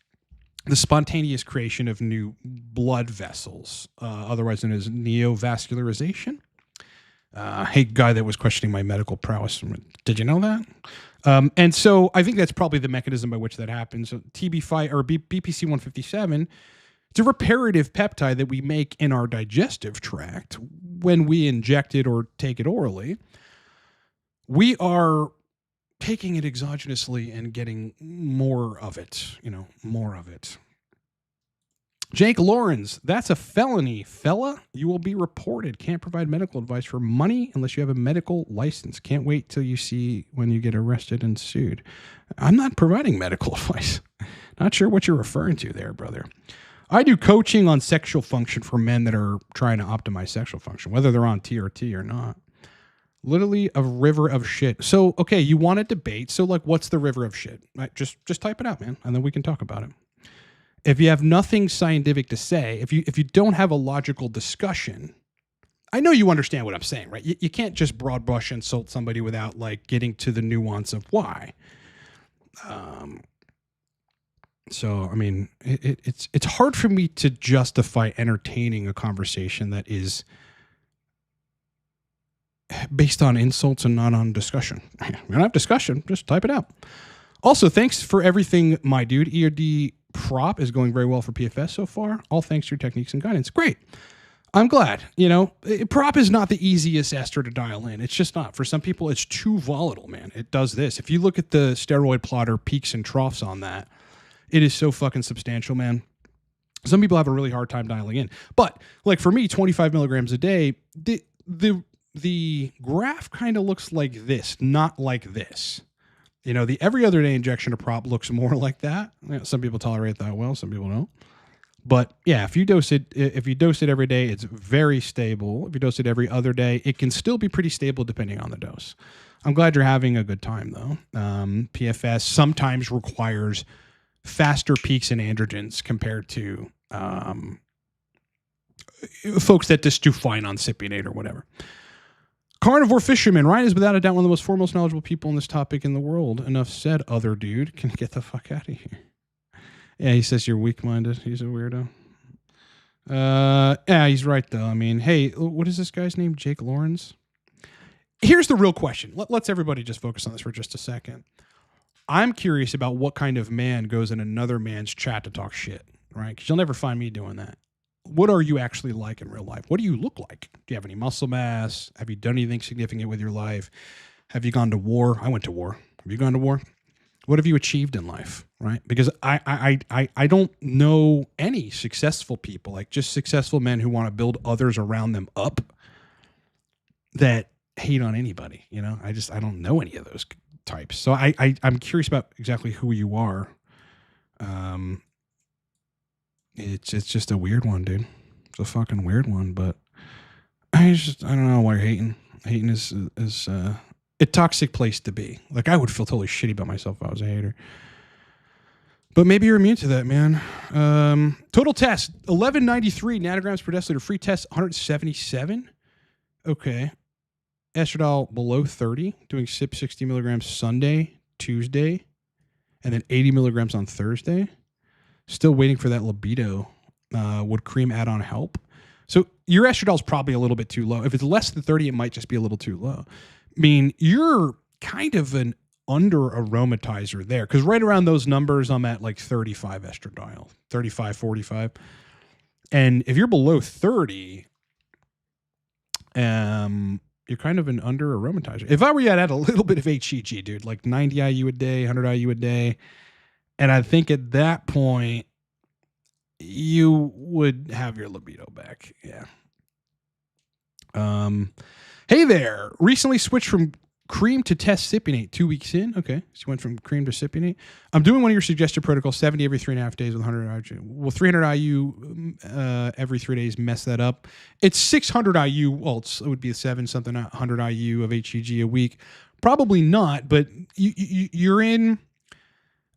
the spontaneous creation of new blood vessels, otherwise known as neovascularization. Hey, guy that was questioning my medical prowess, did you know that? And so I think that's probably the mechanism by which that happens. So TB5 or BPC 157, it's a reparative peptide that we make in our digestive tract when we inject it or take it orally. We are taking it exogenously and getting more of it, more of it. Jake Lawrence, that's a felony, fella. You will be reported. Can't provide medical advice for money unless you have a medical license. Can't wait till you see when you get arrested and sued. I'm not providing medical advice. Not sure what you're referring to there, brother. I do coaching on sexual function for men that are trying to optimize sexual function, whether they're on TRT or not. Literally a river of shit. So, okay, you want a debate. So, what's the river of shit? Right, just type it out, man, and then we can talk about it. If you have nothing scientific to say, if you don't have a logical discussion, I know you understand what I'm saying, right? You can't just broad brush insult somebody without getting to the nuance of why. So, I mean, it's hard for me to justify entertaining a conversation that is based on insults and not on discussion. We don't have discussion, just type it out. Also, thanks for everything, my dude. ERD prop is going very well for PFS so far. All thanks to your techniques and guidance. Great. I'm glad. Prop is not the easiest ester to dial in. It's just not. For some people, it's too volatile, man. It does this. If you look at the steroid plotter peaks and troughs on that, it is so fucking substantial, man. Some people have a really hard time dialing in. But for me, 25 milligrams a day, the graph kind of looks like this, not like this. The every other day injection of prop looks more like that. Some people tolerate that well, some people don't. But yeah, if you dose it every day, it's very stable. If you dose it every other day, it can still be pretty stable depending on the dose. I'm glad you're having a good time though. PFS sometimes requires faster peaks in androgens compared to folks that just do fine on cypionate or whatever. Carnivore Fisherman. Ryan is without a doubt one of the most foremost knowledgeable people on this topic in the world. Enough said, other dude. Can get the fuck out of here. Yeah, he says you're weak-minded. He's a weirdo. Yeah, he's right, though. I mean, hey, what is this guy's name? Jake Lawrence? Here's the real question. Let's everybody just focus on this for just a second. I'm curious about what kind of man goes in another man's chat to talk shit, right? Because you'll never find me doing that. What are you actually like in real life? What do you look like? Do you have any muscle mass? Have you done anything significant with your life? Have you gone to war? I went to war. Have you gone to war? What have you achieved in life, right? Because I don't know any successful people, just successful men who want to build others around them up that hate on anybody, I don't know any of those types. So I'm curious about exactly who you are. It's just a weird one, dude. It's a fucking weird one, but I don't know why you're hating. Hating is a toxic place to be. I would feel totally shitty about myself if I was a hater. But maybe you're immune to that, man. Total test, 1193 nanograms per deciliter. Free test, 177. Okay. Estradiol below 30. Doing SIP 60 milligrams Sunday, Tuesday, and then 80 milligrams on Thursday. Still waiting for that libido. Would cream add-on help? So your estradiol is probably a little bit too low. If it's less than 30, it might just be a little too low. I mean, you're kind of an under aromatizer there, because right around those numbers, I'm at 35 estradiol, 35, 45. And if you're below 30, you're kind of an under aromatizer. If I were you, I'd add a little bit of HCG, dude, 90 IU a day, 100 IU a day. And I think at that point, you would have your libido back. Yeah. Hey there. Recently switched from cream to testipinate 2 weeks in. Okay. So you went from cream to cipinate. I'm doing one of your suggested protocols, 70 every 3.5 days with 100 IU. Will 300 IU every 3 days mess that up? It's 600 IU. Well, it would be 100 IU of HCG a week. Probably not, but you're in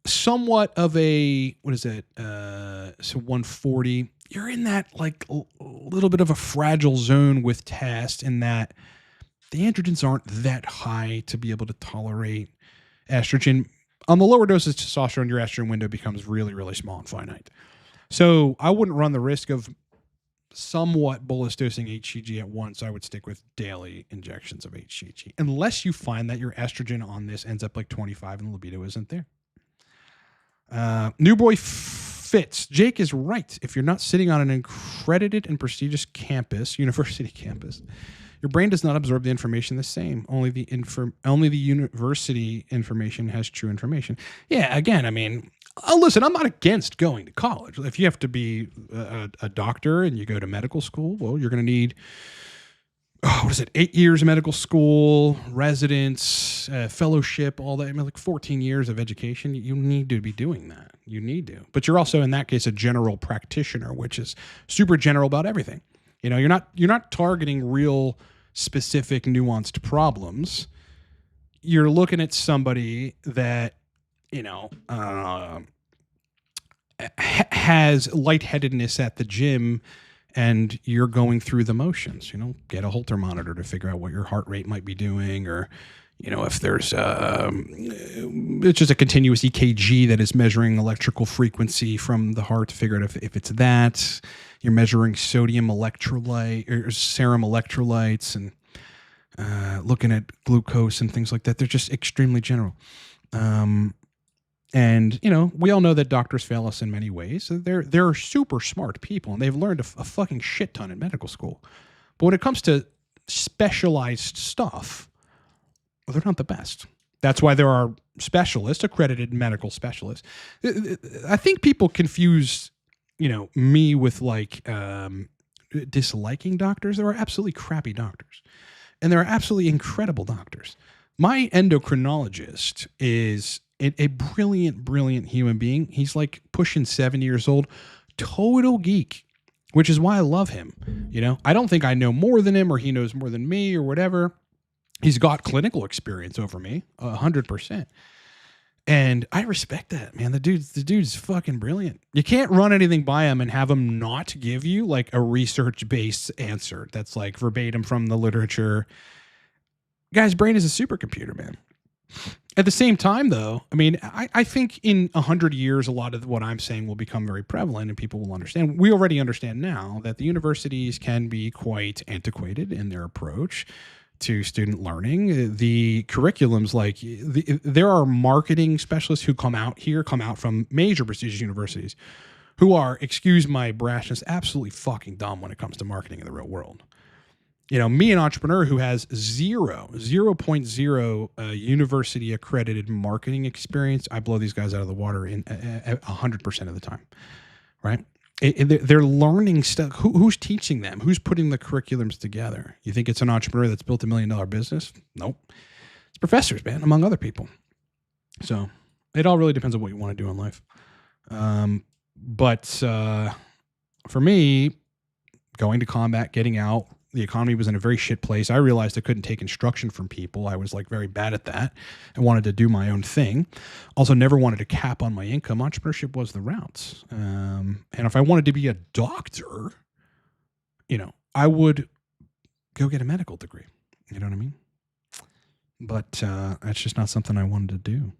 somewhat of a, what is it? So 140. You're in that like a little bit of a fragile zone with test in that the androgens aren't that high to be able to tolerate estrogen. On the lower doses of testosterone, your estrogen window becomes really, really small and finite. So I wouldn't run the risk of somewhat bolus dosing HCG at once. I would stick with daily injections of HCG, unless you find that your estrogen on this ends up like 25 and the libido isn't there. New boy fits. Jake is right. If you're not sitting on an accredited and prestigious campus, university campus, your brain does not absorb the information the same. Only the university information has true information. Yeah, again, I mean, listen, I'm not against going to college. If you have to be a doctor and you go to medical school, well, you're going to need, 8 years of medical school, residence, fellowship, all that. I mean, like 14 years of education. You need to be doing that. You need to. But you're also, in that case, a general practitioner, which is super general about everything. You're not targeting real specific nuanced problems. You're looking at somebody that, has lightheadedness at the gym and you're going through the motions. Get a Holter monitor to figure out what your heart rate might be doing, or if there's it's just a continuous EKG that is measuring electrical frequency from the heart to figure out if it's that. You're measuring sodium electrolyte or serum electrolytes and looking at glucose and things like that. They're just extremely general. And we all know that doctors fail us in many ways. They're super smart people, and they've learned a fucking shit ton in medical school. But when it comes to specialized stuff, well, they're not the best. That's why there are specialists, accredited medical specialists. I think people confuse, me with like disliking doctors. There are absolutely crappy doctors, and there are absolutely incredible doctors. My endocrinologist is a brilliant, brilliant human being. He's like pushing 70 years old, total geek, which is why I love him. I don't think I know more than him or he knows more than me or whatever. He's got clinical experience over me, 100%. And I respect that, man. The dude's fucking brilliant. You can't run anything by him and have him not give you like a research-based answer that's like verbatim from the literature. Guy's brain is a supercomputer, man. At the same time, though, I mean, I think in 100 years, a lot of what I'm saying will become very prevalent and people will understand. We already understand now that the universities can be quite antiquated in their approach to student learning. The curriculums, there are marketing specialists who come out from major prestigious universities who are, excuse my brashness, absolutely fucking dumb when it comes to marketing in the real world. Me, an entrepreneur who has 0.0 university accredited marketing experience, I blow these guys out of the water in 100% of the time, right? They're learning stuff. Who's teaching them? Who's putting the curriculums together? You think it's an entrepreneur that's built $1 million business? Nope. It's professors, man, among other people. So it all really depends on what you want to do in life. But for me, going to combat, getting out, the economy was in a very shit place. I realized I couldn't take instruction from people. I was like very bad at that. I wanted to do my own thing. Also never wanted to cap on my income. Entrepreneurship was the route. And if I wanted to be a doctor, I would go get a medical degree. You know what I mean? But that's just not something I wanted to do.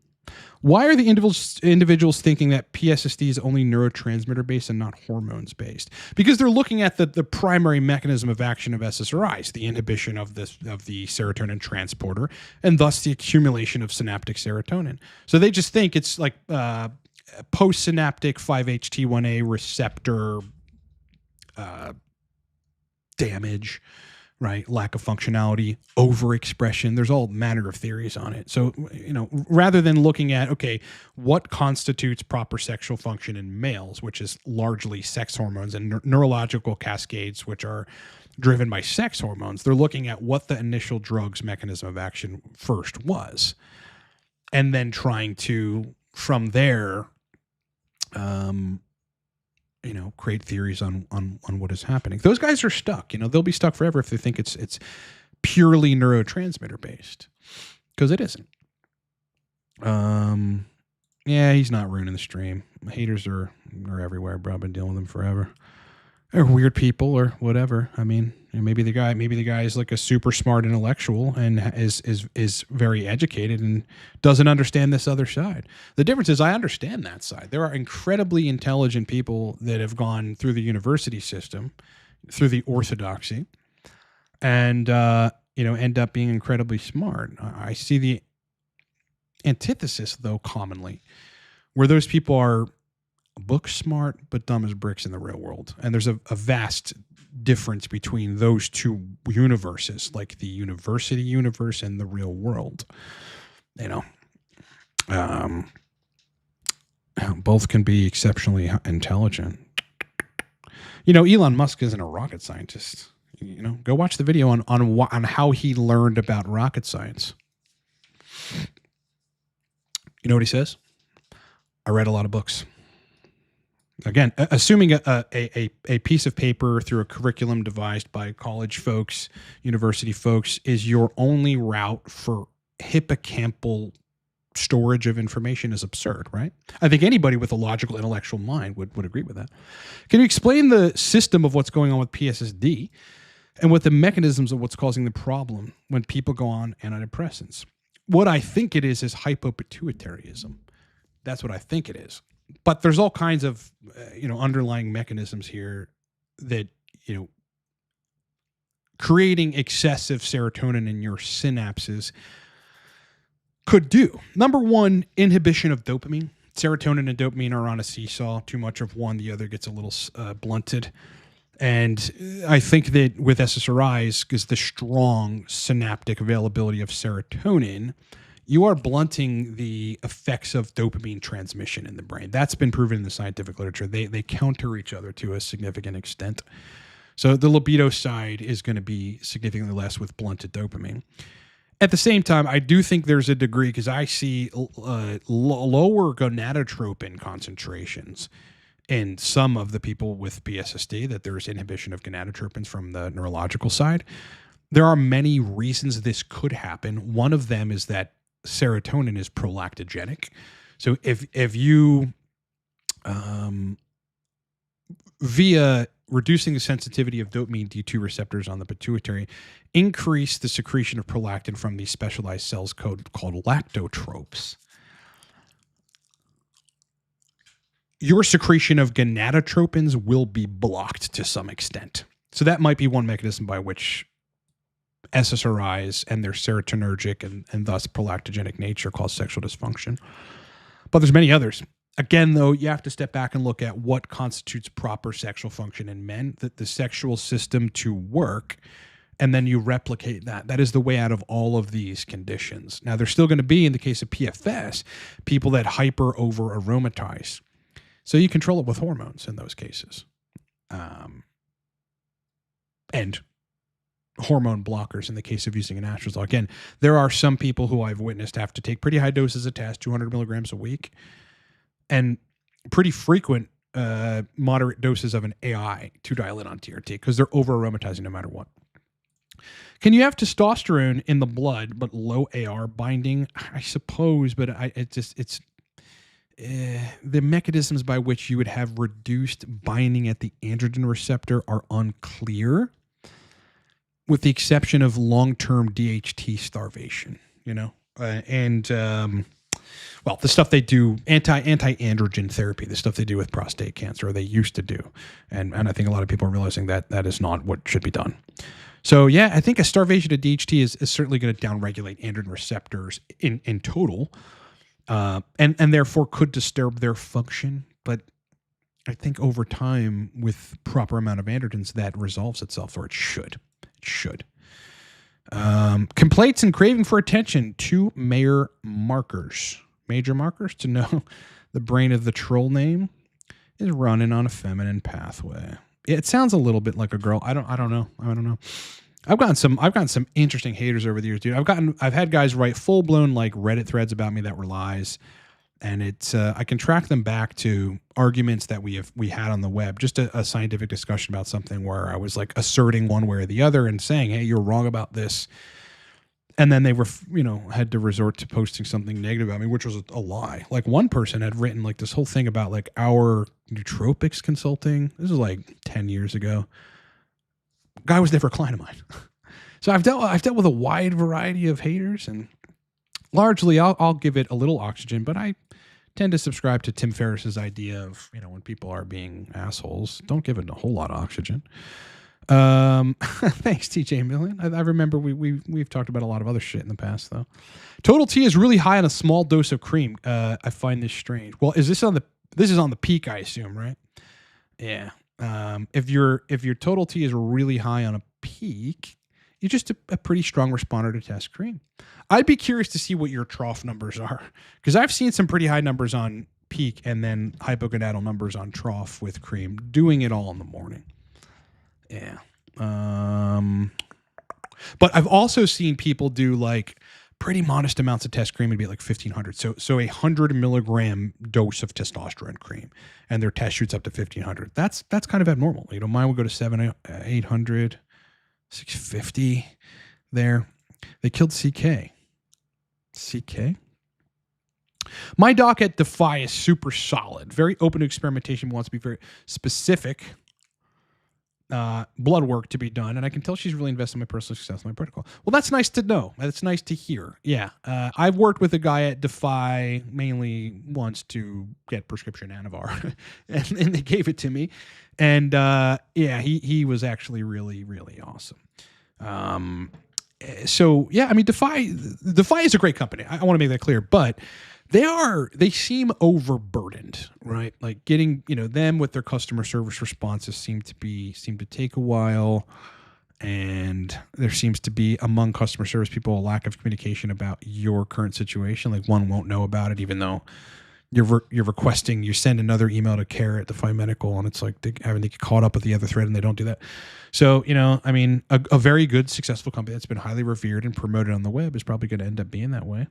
Why are the individuals thinking that PSSD is only neurotransmitter based and not hormones based? Because they're looking at the primary mechanism of action of SSRIs, the inhibition of the serotonin transporter, and thus the accumulation of synaptic serotonin. So they just think it's like postsynaptic 5-HT1A receptor damage, right? Lack of functionality, overexpression. There's all manner of theories on it. So, rather than looking at, okay, what constitutes proper sexual function in males, which is largely sex hormones and neurological cascades, which are driven by sex hormones. They're looking at what the initial drug's mechanism of action first was, and then trying to, from there, create theories on what is happening. Those guys are stuck. They'll be stuck forever if they think it's purely neurotransmitter based, because it isn't. Yeah, he's not ruining the stream. Haters are everywhere, bro. I've been dealing with them forever. They're weird people or whatever. I mean, maybe the guy is like a super smart intellectual and is very educated and doesn't understand this other side. The difference is I understand that side. There are incredibly intelligent people that have gone through the university system, through the orthodoxy, and end up being incredibly smart. I see the antithesis, though, commonly, where those people are book smart but dumb as bricks in the real world. And there's a vast difference between those two universes, like the university universe and the real world. Both can be exceptionally intelligent. Elon Musk isn't a rocket scientist. Go watch the video on how he learned about rocket science. You know what he says? I read a lot of books. Again, assuming a piece of paper through a curriculum devised by college folks, university folks, is your only route for hippocampal storage of information is absurd, right? I think anybody with a logical, intellectual mind would agree with that. Can you explain the system of what's going on with PSSD and what the mechanisms of what's causing the problem when people go on antidepressants? What I think it is hypopituitaryism. That's what I think it is. But there's all kinds of, underlying mechanisms here that, creating excessive serotonin in your synapses could do. Number one, inhibition of dopamine. Serotonin and dopamine are on a seesaw. Too much of one, the other gets a little blunted. And I think that with SSRIs, because the strong synaptic availability of serotonin, you are blunting the effects of dopamine transmission in the brain. That's been proven in the scientific literature. They counter each other to a significant extent. So the libido side is going to be significantly less with blunted dopamine. At the same time, I do think there's a degree, because I see lower gonadotropin concentrations in some of the people with PSSD, that there's inhibition of gonadotropins from the neurological side. There are many reasons this could happen. One of them is that serotonin is prolactogenic. So if you, via reducing the sensitivity of dopamine D2 receptors on the pituitary, increase the secretion of prolactin from these specialized cells called lactotropes, your secretion of gonadotropins will be blocked to some extent. So that might be one mechanism by which SSRIs and their serotonergic and thus prolactogenic nature cause sexual dysfunction. But there's many others. Again, though, you have to step back and look at what constitutes proper sexual function in men, that the sexual system to work, and then you replicate that. That is the way out of all of these conditions. Now, there's still going to be, in the case of PFS, people that hyper over aromatize. So you control it with hormones in those cases. And hormone blockers in the case of using an estradiol. Again, there are some people who I've witnessed have to take pretty high doses of test, 200 milligrams a week, and pretty frequent moderate doses of an AI to dial in on TRT, because they're over aromatizing no matter what. Can you have testosterone in the blood but low AR binding? I suppose, but the mechanisms by which you would have reduced binding at the androgen receptor are unclear, with the exception of long-term DHT starvation, well, the stuff they do, anti-androgen therapy, the stuff they do with prostate cancer, or they used to do. And I think a lot of people are realizing that that is not what should be done. So yeah, I think a starvation of DHT is certainly going to downregulate androgen receptors in total, and therefore could disturb their function. But I think over time, with proper amount of androgens, that resolves itself, or it should. It should. Complaints and craving for attention, two major markers to know the brain of the troll name is running on a feminine pathway. It sounds a little bit like a girl. I don't know. I've gotten some interesting haters over the years, dude. I've had guys write full blown like Reddit threads about me that were lies. And it's I can track them back to arguments that we had on the web, just a scientific discussion about something where I was like asserting one way or the other and saying, hey, you're wrong about this. And then they were, had to resort to posting something negative about me, which was a lie. Like one person had written like this whole thing about like our nootropics consulting. This is like 10 years ago. Guy was never a client of mine. So I've dealt with a wide variety of haters, and largely I'll give it a little oxygen, but I tend to subscribe to Tim Ferriss's idea of, when people are being assholes, don't give it a whole lot of oxygen. Thanks, TJ Million. I remember we've talked about a lot of other shit in the past, though. Total T is really high on a small dose of cream. I find this strange. Well, this is on the peak, I assume, right? Yeah. If your total T is really high on a peak, you're just a pretty strong responder to test cream. I'd be curious to see what your trough numbers are, because I've seen some pretty high numbers on peak and then hypogonadal numbers on trough with cream, doing it all in the morning. Yeah. But I've also seen people do like pretty modest amounts of test cream and be like 1,500. So 100 milligram dose of testosterone cream, and their test shoots up to 1,500. That's kind of abnormal. Mine would go to 700, 800, 650 there. They killed CK. My doc at Defy is super solid, very open to experimentation, wants to be very specific blood work to be done, and I can tell she's really invested in my personal success and my protocol. Well, that's nice to know. That's nice to hear. Yeah. I've worked with a guy at Defy mainly once to get prescription Anavar, and they gave it to me. And he was actually really, really awesome. So yeah, I mean, Defy is a great company. I want to make that clear, but they seem overburdened, right? Like getting, them with their customer service responses seem to take a while. And there seems to be among customer service people a lack of communication about your current situation. Like one won't know about it, even though you're requesting, you send another email to care at Defy Medical, and it's like having to get caught up with the other thread, and they don't do that. So, I mean, a very good, successful company that's been highly revered and promoted on the web is probably going to end up being that way.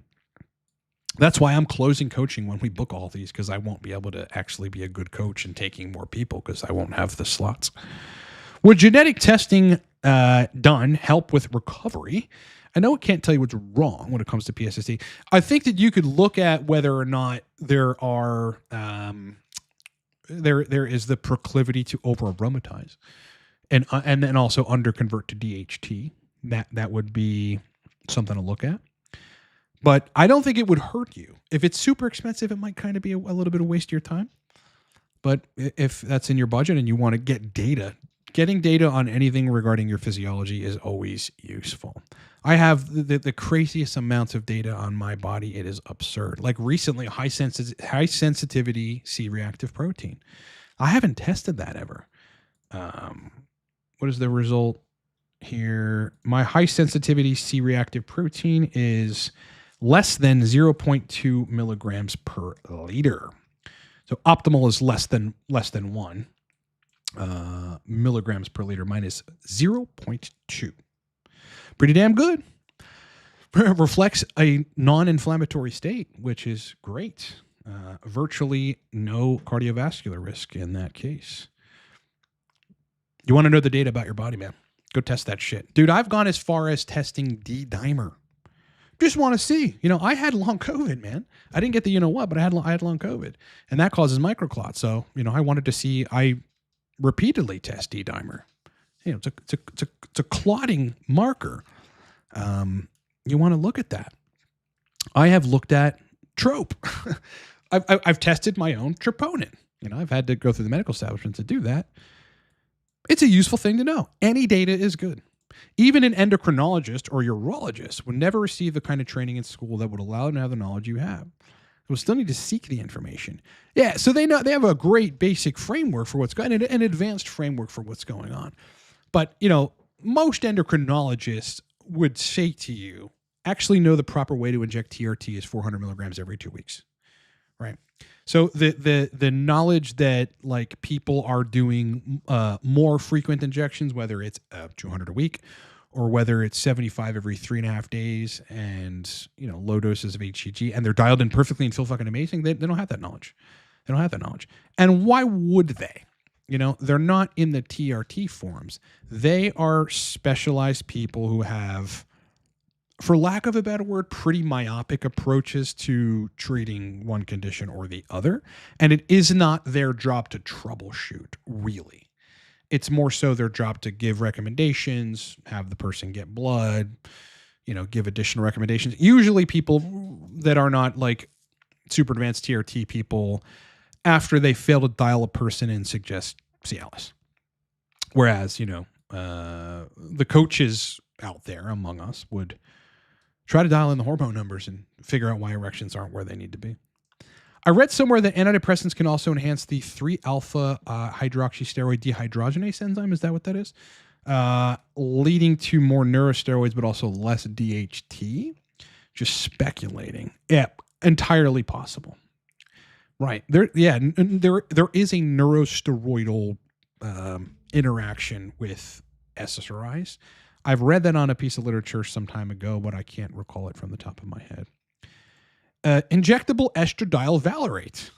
That's why I'm closing coaching when we book all these, because I won't be able to actually be a good coach and taking more people because I won't have the slots. Would genetic testing done help with recovery? I know it can't tell you what's wrong when it comes to PSSD. I think that you could look at whether or not there are there is the proclivity to over aromatize, and then also under convert to DHT. That would be something to look at. But I don't think it would hurt you. If it's super expensive, it might kind of be a little bit of waste of your time. But if that's in your budget and you want to get data, getting data on anything regarding your physiology is always useful. I have the craziest amounts of data on my body. It is absurd. Like recently, high sensitivity C-reactive protein. I haven't tested that ever. What is the result here? My high sensitivity C-reactive protein is less than 0.2 milligrams per liter. So optimal is less than 1 milligrams per liter. Mine is 0.2. Pretty damn good. Reflects a non-inflammatory state, which is great. Virtually no cardiovascular risk in that case. You want to know the data about your body, man? Go test that shit. Dude, I've gone as far as testing D-dimer. Just want to see. I had long COVID, man. I didn't get the but I had long COVID. And that causes microclots. So, I wanted to see, I repeatedly test D-dimer. It's a clotting marker. You want to look at that. I have looked at trope. I've tested my own troponin. I've had to go through the medical establishment to do that. It's a useful thing to know. Any data is good. Even an endocrinologist or urologist would never receive the kind of training in school that would allow them to have the knowledge you have. They will still need to seek the information. Yeah, so they have a great basic framework for what's going on, an advanced framework for what's going on. But, most endocrinologists would say to you, actually know the proper way to inject TRT is 400 milligrams every 2 weeks, right? So the knowledge that like people are doing more frequent injections, whether it's 200 a week or whether it's 75 every 3.5 days, and low doses of HCG, and they're dialed in perfectly and feel fucking amazing. They don't have that knowledge. They don't have that knowledge. And why would they? They're not in the TRT forums. They are specialized people who have, for lack of a better word, pretty myopic approaches to treating one condition or the other. And it is not their job to troubleshoot, really. It's more so their job to give recommendations, have the person get blood, give additional recommendations. Usually people that are not like super advanced TRT people, after they fail to dial a person in, suggest Cialis. Whereas, the coaches out there among us would try to dial in the hormone numbers and figure out why erections aren't where they need to be. I read somewhere that antidepressants can also enhance the 3-alpha hydroxysteroid dehydrogenase enzyme. Is that what that is? Leading to more neurosteroids, but also less DHT. Just speculating. Yeah, entirely possible. Right. There is a neurosteroidal interaction with SSRIs. I've read that on a piece of literature some time ago, but I can't recall it from the top of my head. Injectable estradiol valerate.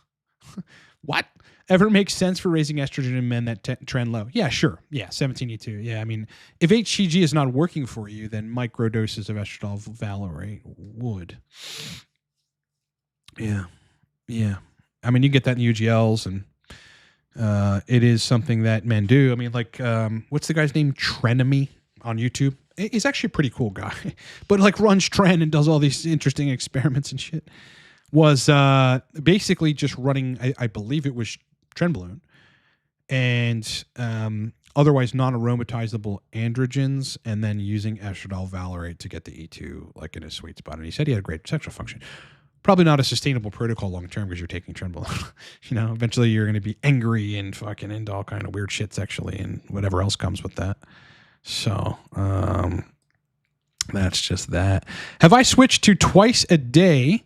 What? Ever makes sense for raising estrogen in men that trend low? Yeah, sure. Yeah, 17E2. Yeah, I mean, if HCG is not working for you, then microdoses of estradiol valerate would. Yeah. I mean, you get that in UGLs, and it is something that men do. I mean, like, what's the guy's name? Trenemy on YouTube. He's actually a pretty cool guy, but like runs Tren and does all these interesting experiments and shit. Was basically just running, I believe it was Trenbolone, and otherwise non-aromatizable androgens, and then using estradiol valerate to get the E2 like in a sweet spot. And he said he had a great sexual function. Probably not a sustainable protocol long term because you're taking Trenbolone. Eventually you're going to be angry and fucking into all kind of weird shit sexually and whatever else comes with that. So that's just that. Have I switched to twice a day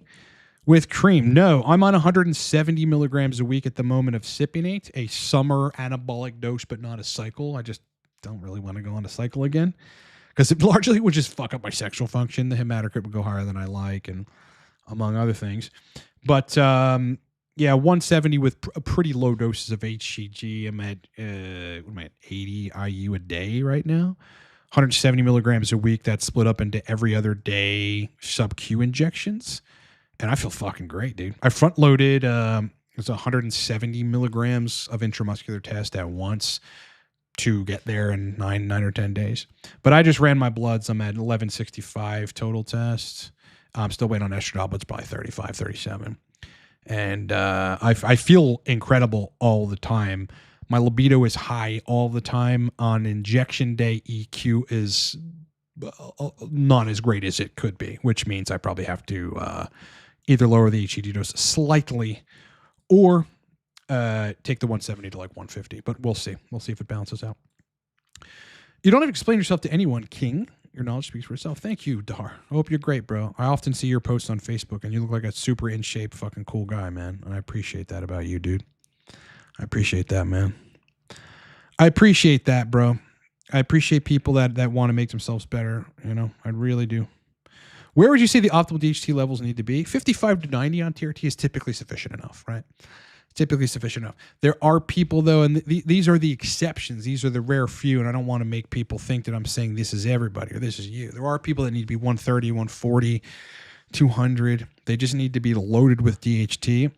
with cream? No, I'm on 170 milligrams a week at the moment of Cypionate, a summer anabolic dose, but not a cycle. I just don't really want to go on a cycle again because it largely would just fuck up my sexual function. The hematocrit would go higher than I like, and among other things. But 170 with pretty low doses of HCG. I'm at 80 IU a day right now. 170 milligrams a week. That's split up into every other day sub-Q injections. And I feel fucking great, dude. I front-loaded it's 170 milligrams of intramuscular test at once to get there in 9 or 10 days. But I just ran my bloods. I'm at 1165 total tests. I'm still waiting on estradiol, but it's probably 35, 37. And I feel incredible all the time. My libido is high all the time. On injection day, EQ is not as great as it could be, which means I probably have to either lower the HCG dose slightly or take the 170 to like 150. But we'll see. We'll see if it balances out. You don't have to explain yourself to anyone, King. Your knowledge speaks for itself. Thank you, Dar. I hope you're great, bro. I often see your posts on Facebook, and you look like a super in shape, fucking cool guy, man. And I appreciate that about you, dude. I appreciate that, man. I appreciate that, bro. I appreciate people that want to make themselves better. I really do. Where would you say the optimal DHT levels need to be? 55 to 90 on TRT is typically sufficient enough, right? Typically sufficient enough. There are people, though, and these are the exceptions. These are the rare few, and I don't want to make people think that I'm saying this is everybody or this is you. There are people that need to be 130, 140, 200. They just need to be loaded with DHT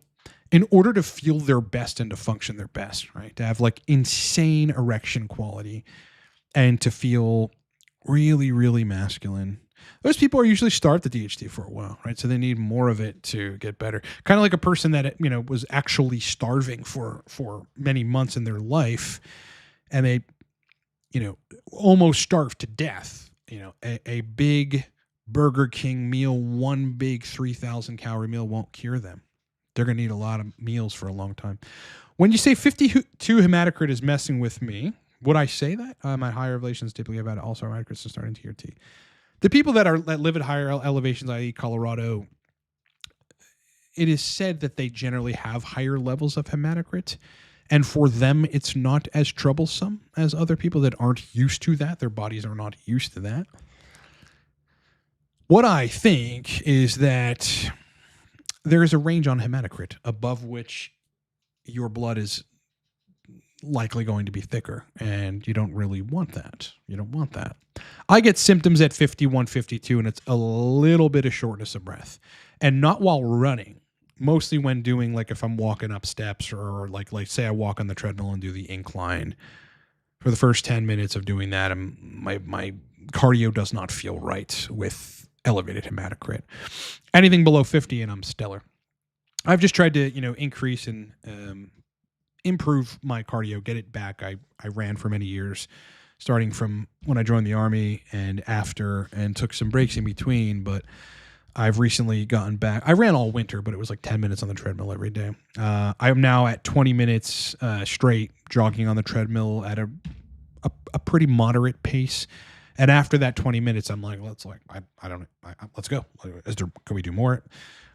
in order to feel their best and to function their best, right? To have like insane erection quality and to feel really, really masculine. Those people are usually start the DHT for a while, right? So they need more of it to get better. Kind of like a person that, was actually starving for many months in their life, and they, almost starved to death. A big Burger King meal, one big 3,000 calorie meal won't cure them. They're going to need a lot of meals for a long time. When you say 52 hematocrit is messing with me, would I say that? My higher elevations typically have had also hematocrit since starting TRT. The people that live at higher elevations, i.e. Colorado, it is said that they generally have higher levels of hematocrit. And for them, it's not as troublesome as other people that aren't used to that. Their bodies are not used to that. What I think is that there is a range on hematocrit above which your blood is likely going to be thicker, and you don't really want that. You don't want that. I get symptoms at 51, 52, and it's a little bit of shortness of breath, and not while running. Mostly when doing, like, if I'm walking up steps, or like say I walk on the treadmill and do the incline. For the first 10 minutes of doing that, my cardio does not feel right with elevated hematocrit. Anything below 50 and I'm stellar. I've just tried to, increase and improve my cardio, get it back. I ran for many years, starting from when I joined the Army and after, and took some breaks in between, but I've recently gotten back. I ran all winter, but it was like 10 minutes on the treadmill every day. I am now at 20 minutes straight jogging on the treadmill at a pretty moderate pace. And after that 20 minutes, I'm like, let's go. Can we do more?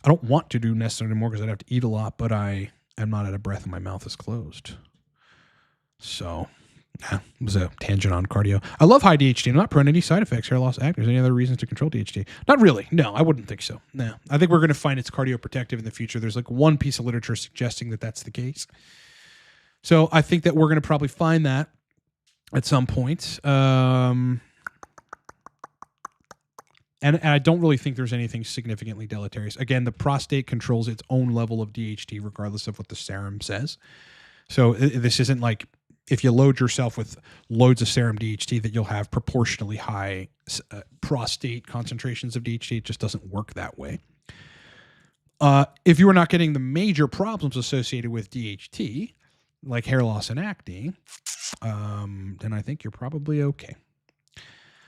I don't want to do necessarily more because I'd have to eat a lot, but I am not out of breath and my mouth is closed. So yeah, it was a tangent on cardio. I love high DHT. I'm not prone to any side effects, hair loss, acne. Is there any other reasons to control DHT? Not really. No, I wouldn't think so. No, I think we're going to find it's cardioprotective in the future. There's like one piece of literature suggesting that that's the case. So I think that we're going to probably find that at some point. And I don't really think there's anything significantly deleterious. Again, the prostate controls its own level of DHT regardless of what the serum says. So this isn't like if you load yourself with loads of serum DHT that you'll have proportionally high prostate concentrations of DHT. It just doesn't work that way. If you are not getting the major problems associated with DHT, like hair loss and acne, then I think you're probably okay.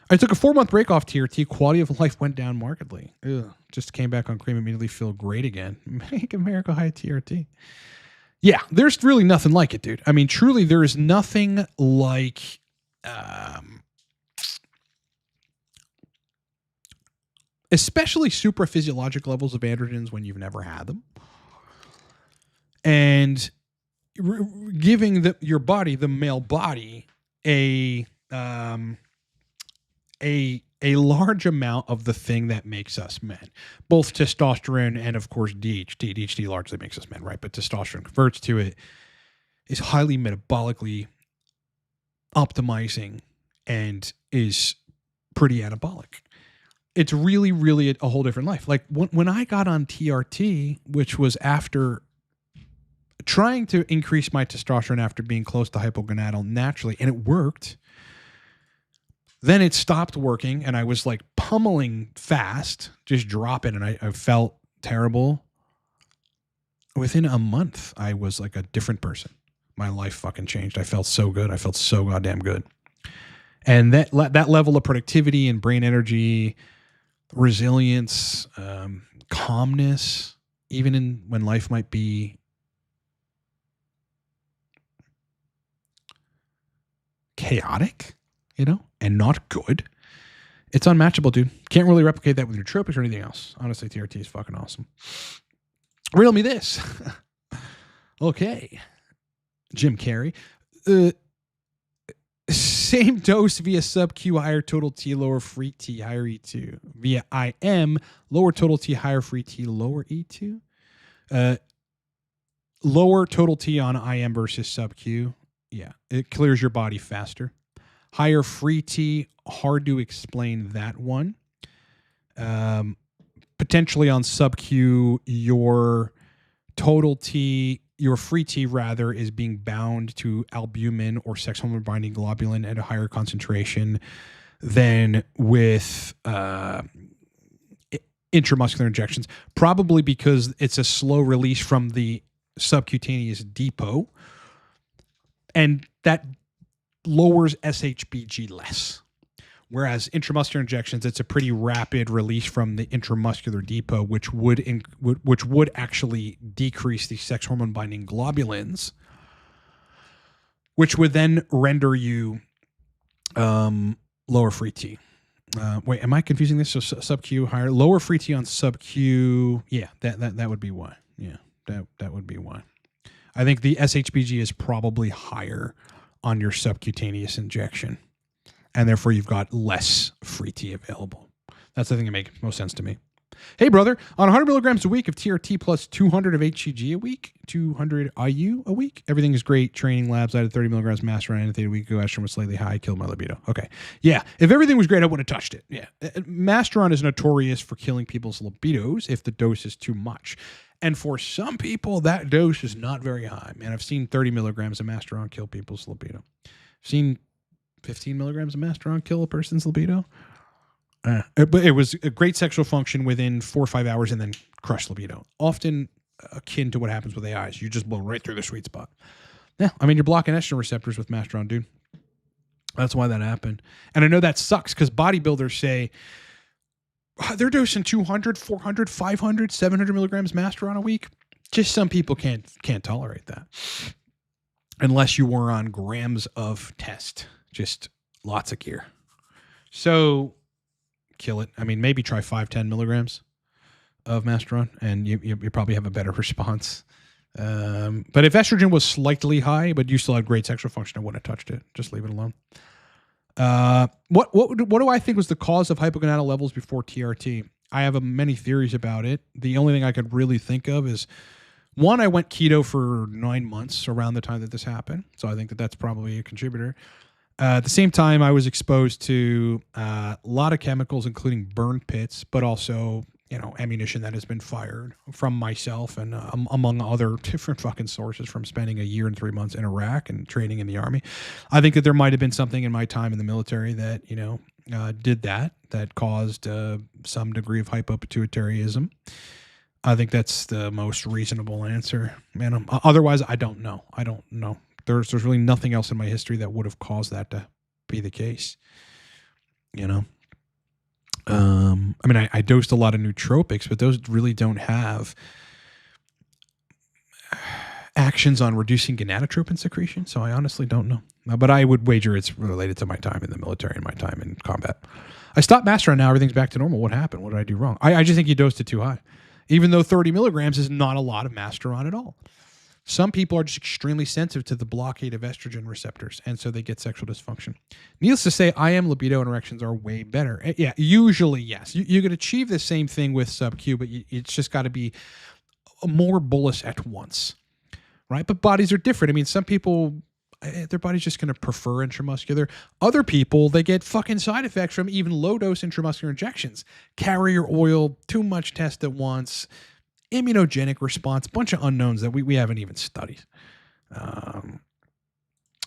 I took a 4-month break off TRT. Quality of life went down markedly. Just came back on cream, immediately feel great again. Make America high TRT. Yeah, there's really nothing like it, dude. I mean, truly, there is nothing like especially supraphysiologic levels of androgens when you've never had them. And giving your body, the male body, a large amount of the thing that makes us men, both testosterone and, of course, DHT. DHT largely makes us men, right? But testosterone converts to it, is highly metabolically optimizing and is pretty anabolic. It's really, really a whole different life. Like when I got on TRT, which was after trying to increase my testosterone after being close to hypogonadal naturally, and it worked. Then it stopped working, and I was like pummeling fast, just dropping, and I felt terrible. Within a month, I was like a different person. My life fucking changed. I felt so good. I felt so goddamn good. And that level of productivity and brain energy, resilience, calmness, even when life might be chaotic, and not good. It's unmatchable, dude. Can't really replicate that with nootropics or anything else. Honestly, TRT is fucking awesome. Riddle me this. Okay. Jim Carrey. Same dose via sub-Q, higher total T, lower free T, higher E2. Via IM, lower total T, higher free T, lower E2. Lower total T on IM versus sub-Q. Yeah, it clears your body faster. Higher free T, hard to explain that one. Potentially on sub-Q, your total T, your free T rather, is being bound to albumin or sex hormone binding globulin at a higher concentration than with intramuscular injections, probably because it's a slow release from the subcutaneous depot, and that lowers SHBG less. Whereas intramuscular injections, it's a pretty rapid release from the intramuscular depot, which would actually decrease the sex hormone binding globulins, which would then render you lower free T. Wait, am I confusing this? So sub-Q higher, lower free T on sub-Q. Yeah, that would be why. Yeah, that would be why. I think the SHBG is probably higher on your subcutaneous injection, and therefore you've got less free T available. That's the thing that makes most sense to me. Hey, brother, on 100 milligrams a week of TRT plus 200 of HCG a week, 200 IU a week, everything is great. Training labs, I had 30 milligrams masteron a week ago. Estrogen was slightly high, killed my libido. Okay. Yeah. If everything was great, I wouldn't have touched it. Yeah. Masteron is notorious for killing people's libidos if the dose is too much. And for some people, that dose is not very high. Man, I've seen 30 milligrams of masteron kill people's libido. I've seen 15 milligrams of masteron kill a person's libido. But it was a great sexual function within 4 or 5 hours and then crushed libido. Often akin to what happens with AIs. You just blow right through the sweet spot. Yeah, I mean, you're blocking estrogen receptors with masteron, dude. That's why that happened. And I know that sucks because bodybuilders say they're dosing 200, 400, 500, 700 milligrams masteron a week. Just some people can't tolerate that. Unless you were on grams of test. Just lots of gear. So kill it. I mean, maybe try 5-10 milligrams of masteron, and you probably have a better response. But if estrogen was slightly high, but you still had great sexual function, I wouldn't have touched it. Just leave it alone. What do I think was the cause of hypogonadal levels before TRT? I have many theories about it. The only thing I could really think of is, one, I went keto for 9 months around the time that this happened, so I think that that's probably a contributor. At the same time, I was exposed to a lot of chemicals, including burn pits, but also, ammunition that has been fired from myself and among other different fucking sources from spending a year and 3 months in Iraq and training in the army. I think that there might have been something in my time in the military that, did that caused some degree of hypopituitaryism. I think that's the most reasonable answer. Man, otherwise, I don't know. There's really nothing else in my history that would have caused that to be the case. I mean, I dosed a lot of nootropics, but those really don't have actions on reducing gonadotropin secretion. So I honestly don't know. But I would wager it's related to my time in the military and my time in combat. I stopped masteron now. Everything's back to normal. What happened? What did I do wrong? I just think you dosed it too high. Even though 30 milligrams is not a lot of masteron at all. Some people are just extremely sensitive to the blockade of estrogen receptors, and so they get sexual dysfunction. Needless to say, IM, libido, and erections are way better. Yeah, usually, yes. You can achieve the same thing with sub-Q, but it's just got to be more bolus at once, right? But bodies are different. I mean, some people, their body's just going to prefer intramuscular. Other people, they get fucking side effects from even low-dose intramuscular injections. Carrier oil, too much test at once, immunogenic response, bunch of unknowns that we haven't even studied.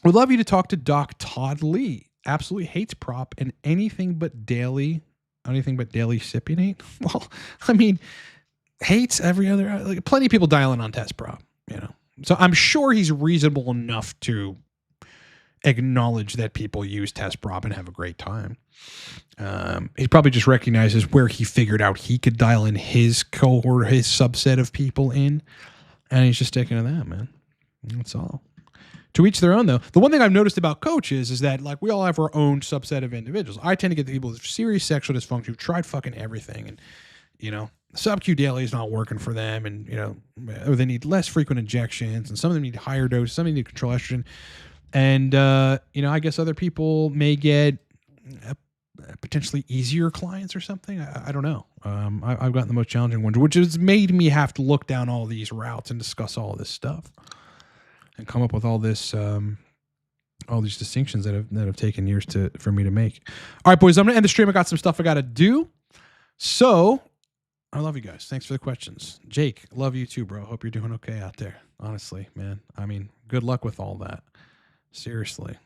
Would love you to talk to Doc Todd Lee. Absolutely hates prop and anything but daily cypionate. Well, I mean, hates every other, like, plenty of people dialing on test prop, So I'm sure he's reasonable enough to acknowledge that people use test prop and have a great time. He probably just recognizes where he figured out he could dial in his cohort, his subset of people in, and he's just sticking to that, man. That's all. To each their own, though. The one thing I've noticed about coaches is that, like, we all have our own subset of individuals. I tend to get the people with serious sexual dysfunction who've tried fucking everything, and, sub-Q daily is not working for them, and, or they need less frequent injections, and some of them need higher doses, some of them need to control estrogen. And, I guess other people may get potentially easier clients or something. I don't know. I've gotten the most challenging ones, which has made me have to look down all these routes and discuss all this stuff and come up with all this, all these distinctions that have taken years for me to make. All right, boys, I'm going to end the stream. I got some stuff I got to do. So I love you guys. Thanks for the questions. Jake, love you too, bro. Hope you're doing okay out there. Honestly, man. I mean, good luck with all that. Seriously.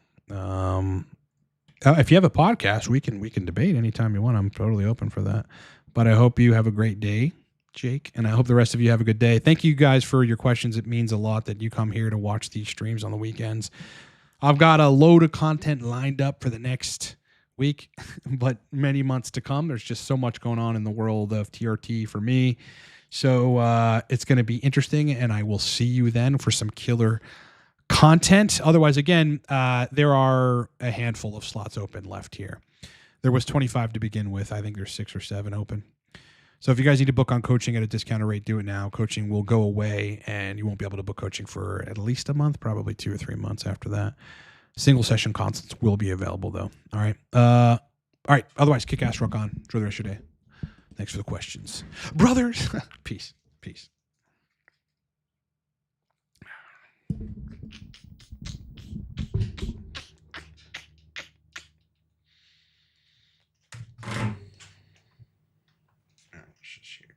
If you have a podcast, we can debate anytime you want. I'm totally open for that. But I hope you have a great day, Jake, and I hope the rest of you have a good day. Thank you guys for your questions. It means a lot that you come here to watch these streams on the weekends. I've got a load of content lined up for the next week, but many months to come. There's just so much going on in the world of TRT for me. So it's going to be interesting, and I will see you then for some killer content. Otherwise, again, there are a handful of slots open left here. There was 25 to begin with. I think there's 6 or 7 open. So if you guys need to book on coaching at a discounted rate, do it now. Coaching will go away, and you won't be able to book coaching for at least a month, probably 2 or 3 months after that. Single session consults will be available, though. All right. All right. Otherwise, kick ass, rock on. Enjoy the rest of your day. Thanks for the questions. Brothers. Peace. Peace. Let's just share.